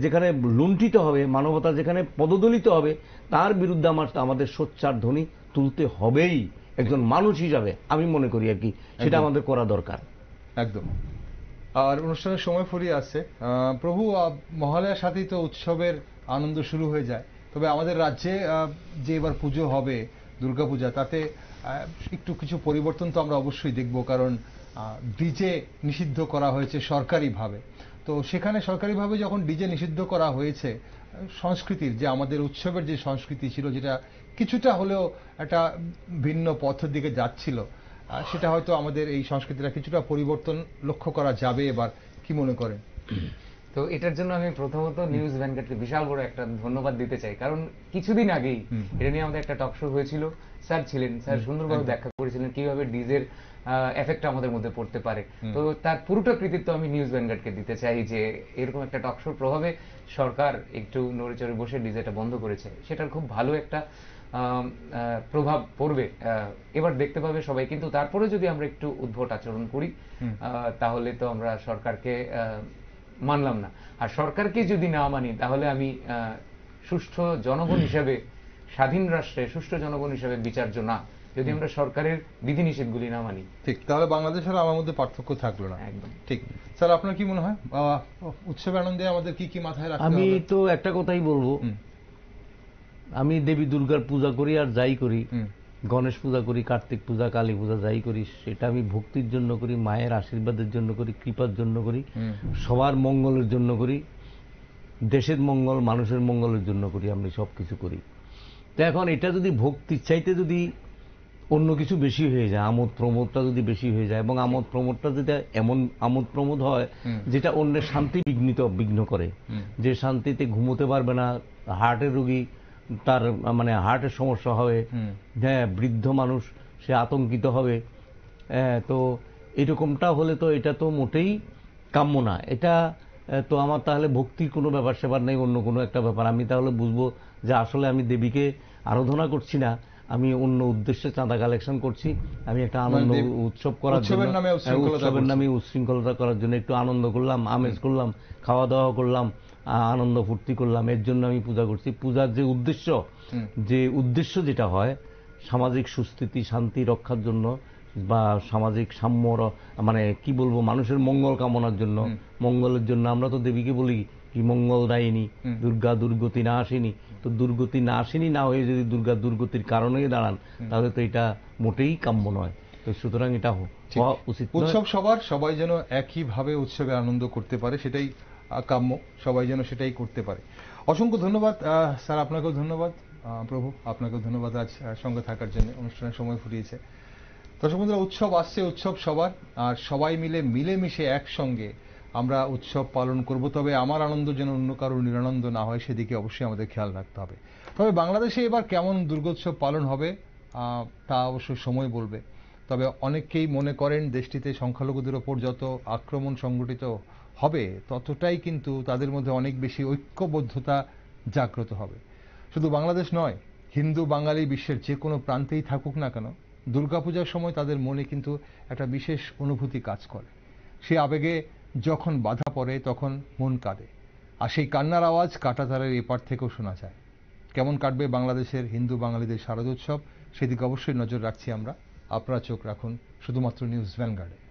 যেখানে লুণ্ঠিত হবে, মানবতা যেখানে পদদলিত হবে, তার বিরুদ্ধে আমাদের সোচ্চার ধ্বনি তুলতে হবেই একজন মানুষ হিসাবে, আমি মনে করি আর কি, সেটা আমাদের করা দরকার। একদম। আর অনুষ্ঠানের সময় ফুরিয়ে আসছে প্রভু, মহালয়ার সাথেই তো উৎসবের আনন্দ শুরু হয়ে যায়, তবে আমাদের রাজ্যে যে এবার পুজো হবে দুর্গাপূজা, তাতে একটু কিছু পরিবর্তন তো আমরা অবশ্যই দেখব, কারণ ডিজে নিষিদ্ধ করা হয়েছে সরকারিভাবে। তো সেখানে সরকারিভাবে যখন ডিজে নিষিদ্ধ করা হয়েছে, সংস্কৃতির যে আমাদের উৎসবের যে সংস্কৃতি ছিল, যেটা কিছুটা হলেও একটা ভিন্ন পথের দিকে যাচ্ছিল, সেটা হয়তো আমাদের এই সংস্কৃতিটা কিছুটা পরিবর্তন লক্ষ্য করা যাবে এবার, কি মনে করেন? তো এটার জন্য আমি প্রথমত নিউজ ভ্যানগার্ডকে বিশাল বড় একটা ধন্যবাদ দিতে চাই, কারণ কিছুদিন আগেই এটা নিয়ে আমাদের একটা টক শো হয়েছিল, স্যার ছিলেন, স্যার সুন্দরভাবে ব্যাখ্যা করেছিলেন কিভাবে ডিজের এফেক্ট আমাদের মধ্যে পড়তে পারে। তো তার পুরোটা কৃতিত্ব আমি নিউজ ভ্যানগার্ডকে দিতে চাই যে এরকম একটা টক শোর প্রভাবে সরকার একটু নড়েচড়ে বসে ডিজেটা বন্ধ করেছে, সেটার খুব ভালো একটা প্রভাব পড়বে, এবার দেখতে পাবে সবাই। কিন্তু তারপরে যদি আমরা একটু উদ্ভট আচরণ করি তাহলে তো আমরা সরকারকে মানলাম না, আর সরকারকে যদি না মানি তাহলে আমি সুষ্ঠু জনগণ হিসেবে, স্বাধীন রাষ্ট্রে সুষ্ঠু জনগণ হিসেবে বিচার্য না, যদি আমরা সরকারের বিধিনিষেধগুলি না মানি। ঠিক, তাহলে বাংলাদেশ আর আমার মধ্যে পার্থক্য থাকলো না। একদম ঠিক। স্যার, আপনার কি মনে হয় উৎসব আনন্দে আমাদের কি কি মাথায় রাখতে হবে? আমি তো একটা কথাই বলবো, আমি দেবী দুর্গার পূজা করি আর যাই করি, গণেশ পূজা করি, কার্তিক পূজা, কালী পূজা যাই করি, সেটা আমি ভক্তির জন্য করি, মায়ের আশীর্বাদের জন্য করি, কৃপার জন্য করি, সবার মঙ্গলের জন্য করি, দেশের মঙ্গল মানুষের মঙ্গলের জন্য করি, আমি সবকিছু করি। তো এখন এটা যদি ভক্তির চাইতে যদি অন্য কিছু বেশি হয়ে যায়, আমোদ প্রমোদটা যদি বেশি হয়ে যায়, এবং আমোদ প্রমোদটা যেটা এমন আমোদ প্রমোদ হয় যেটা অন্যের শান্তি বিঘ্ন করে, যে শান্তিতে ঘুমোতে পারবে না, হার্টের রোগী, তার মানে হার্টের সমস্যা হবে, হ্যাঁ, বৃদ্ধ মানুষ সে আতঙ্কিত হবে, তো এরকমটা হলে তো এটা তো মোটেই কাম্য না। এটা তো আমার তাহলে ভক্তির কোনো ব্যাপার সেবার নেই, অন্য কোনো একটা ব্যাপার। আমি তাহলে বুঝবো যে আসলে আমি দেবীকে আরাধনা করছি না, আমি অন্য উদ্দেশ্যে চাঁদা কালেকশন করছি, আমি একটা আনন্দ উৎসব করার জন্য, উৎসবের নামে উচ্ছৃঙ্খলতা করার জন্য একটু আনন্দ করলাম, আমেজ করলাম, খাওয়া দাওয়া করলাম, আনন্দ ফুর্তি করলাম, এর জন্য আমি পূজা করছি। পূজার যে উদ্দেশ্য যেটা হয় সামাজিক সুস্থিতি শান্তি রক্ষার জন্য বা সামাজিক সাম্য, মানে কি বলবো, মানুষের মঙ্গল কামনার জন্য, মঙ্গলের জন্য আমরা তো দেবীকে বলি কি মঙ্গলদায়িনী, দুর্গা দুর্গতি না আসেনি। তো দুর্গতি না আসেনি না হয়ে যদি দুর্গা দুর্গতির কারণে দাঁড়ান, তাহলে তো এটা মোটেই কাম্য নয়। তো সুতরাং এটা হওয়া উচিত। উৎসব সবাই যেন একইভাবে উৎসবে আনন্দ করতে পারে, সেটাই কাম্য, সবাই যেন সেটাই করতে পারে। অসংখ্য ধন্যবাদ স্যার, আপনাকেও ধন্যবাদ। প্রভু, আপনাকেও ধন্যবাদ আজ সঙ্গে থাকার জন্য, অনুষ্ঠানের সময় ফুরিয়েছে। দর্শক বন্ধুরা, উৎসব আসছে, উৎসব সবার, আর সবাই মিলেমিশে একসঙ্গে আমরা উৎসব পালন করব। তবে আমার আনন্দ যেন অন্য কারোর নিরানন্দ না হয়, সেদিকে অবশ্যই আমাদের খেয়াল রাখতে হবে। তবে বাংলাদেশে এবার কেমন দুর্গোৎসব পালন হবে তা অবশ্যই সময় বলবে। তবে অনেকেই মনে করেন দেশটিতে সংখ্যালঘুদের ওপর যত আক্রমণ সংঘটিত হবে ততটাই কিন্তু তাদের মধ্যে অনেক বেশি ঐক্যবদ্ধতা জাগ্রত হবে। শুধু বাংলাদেশ নয়, হিন্দু বাঙালি বিশ্বের যে কোনো প্রান্তেই থাকুক না কেন, দুর্গাপূজার সময় তাদের মনে কিন্তু একটা বিশেষ অনুভূতি কাজ করে। সেই আবেগে যখন বাধা পড়ে তখন মন কাঁদে, আর সেই কান্নার আওয়াজ কাঁটাতারের এপার থেকেও শোনা যায়। কেমন কাটবে বাংলাদেশের হিন্দু বাঙালিদের শারদোৎসব, সেদিকে অবশ্যই নজর রাখছি আমরা। আপনারা চোখ রাখুন শুধুমাত্র নিউজ ভ্যানগার্ডে।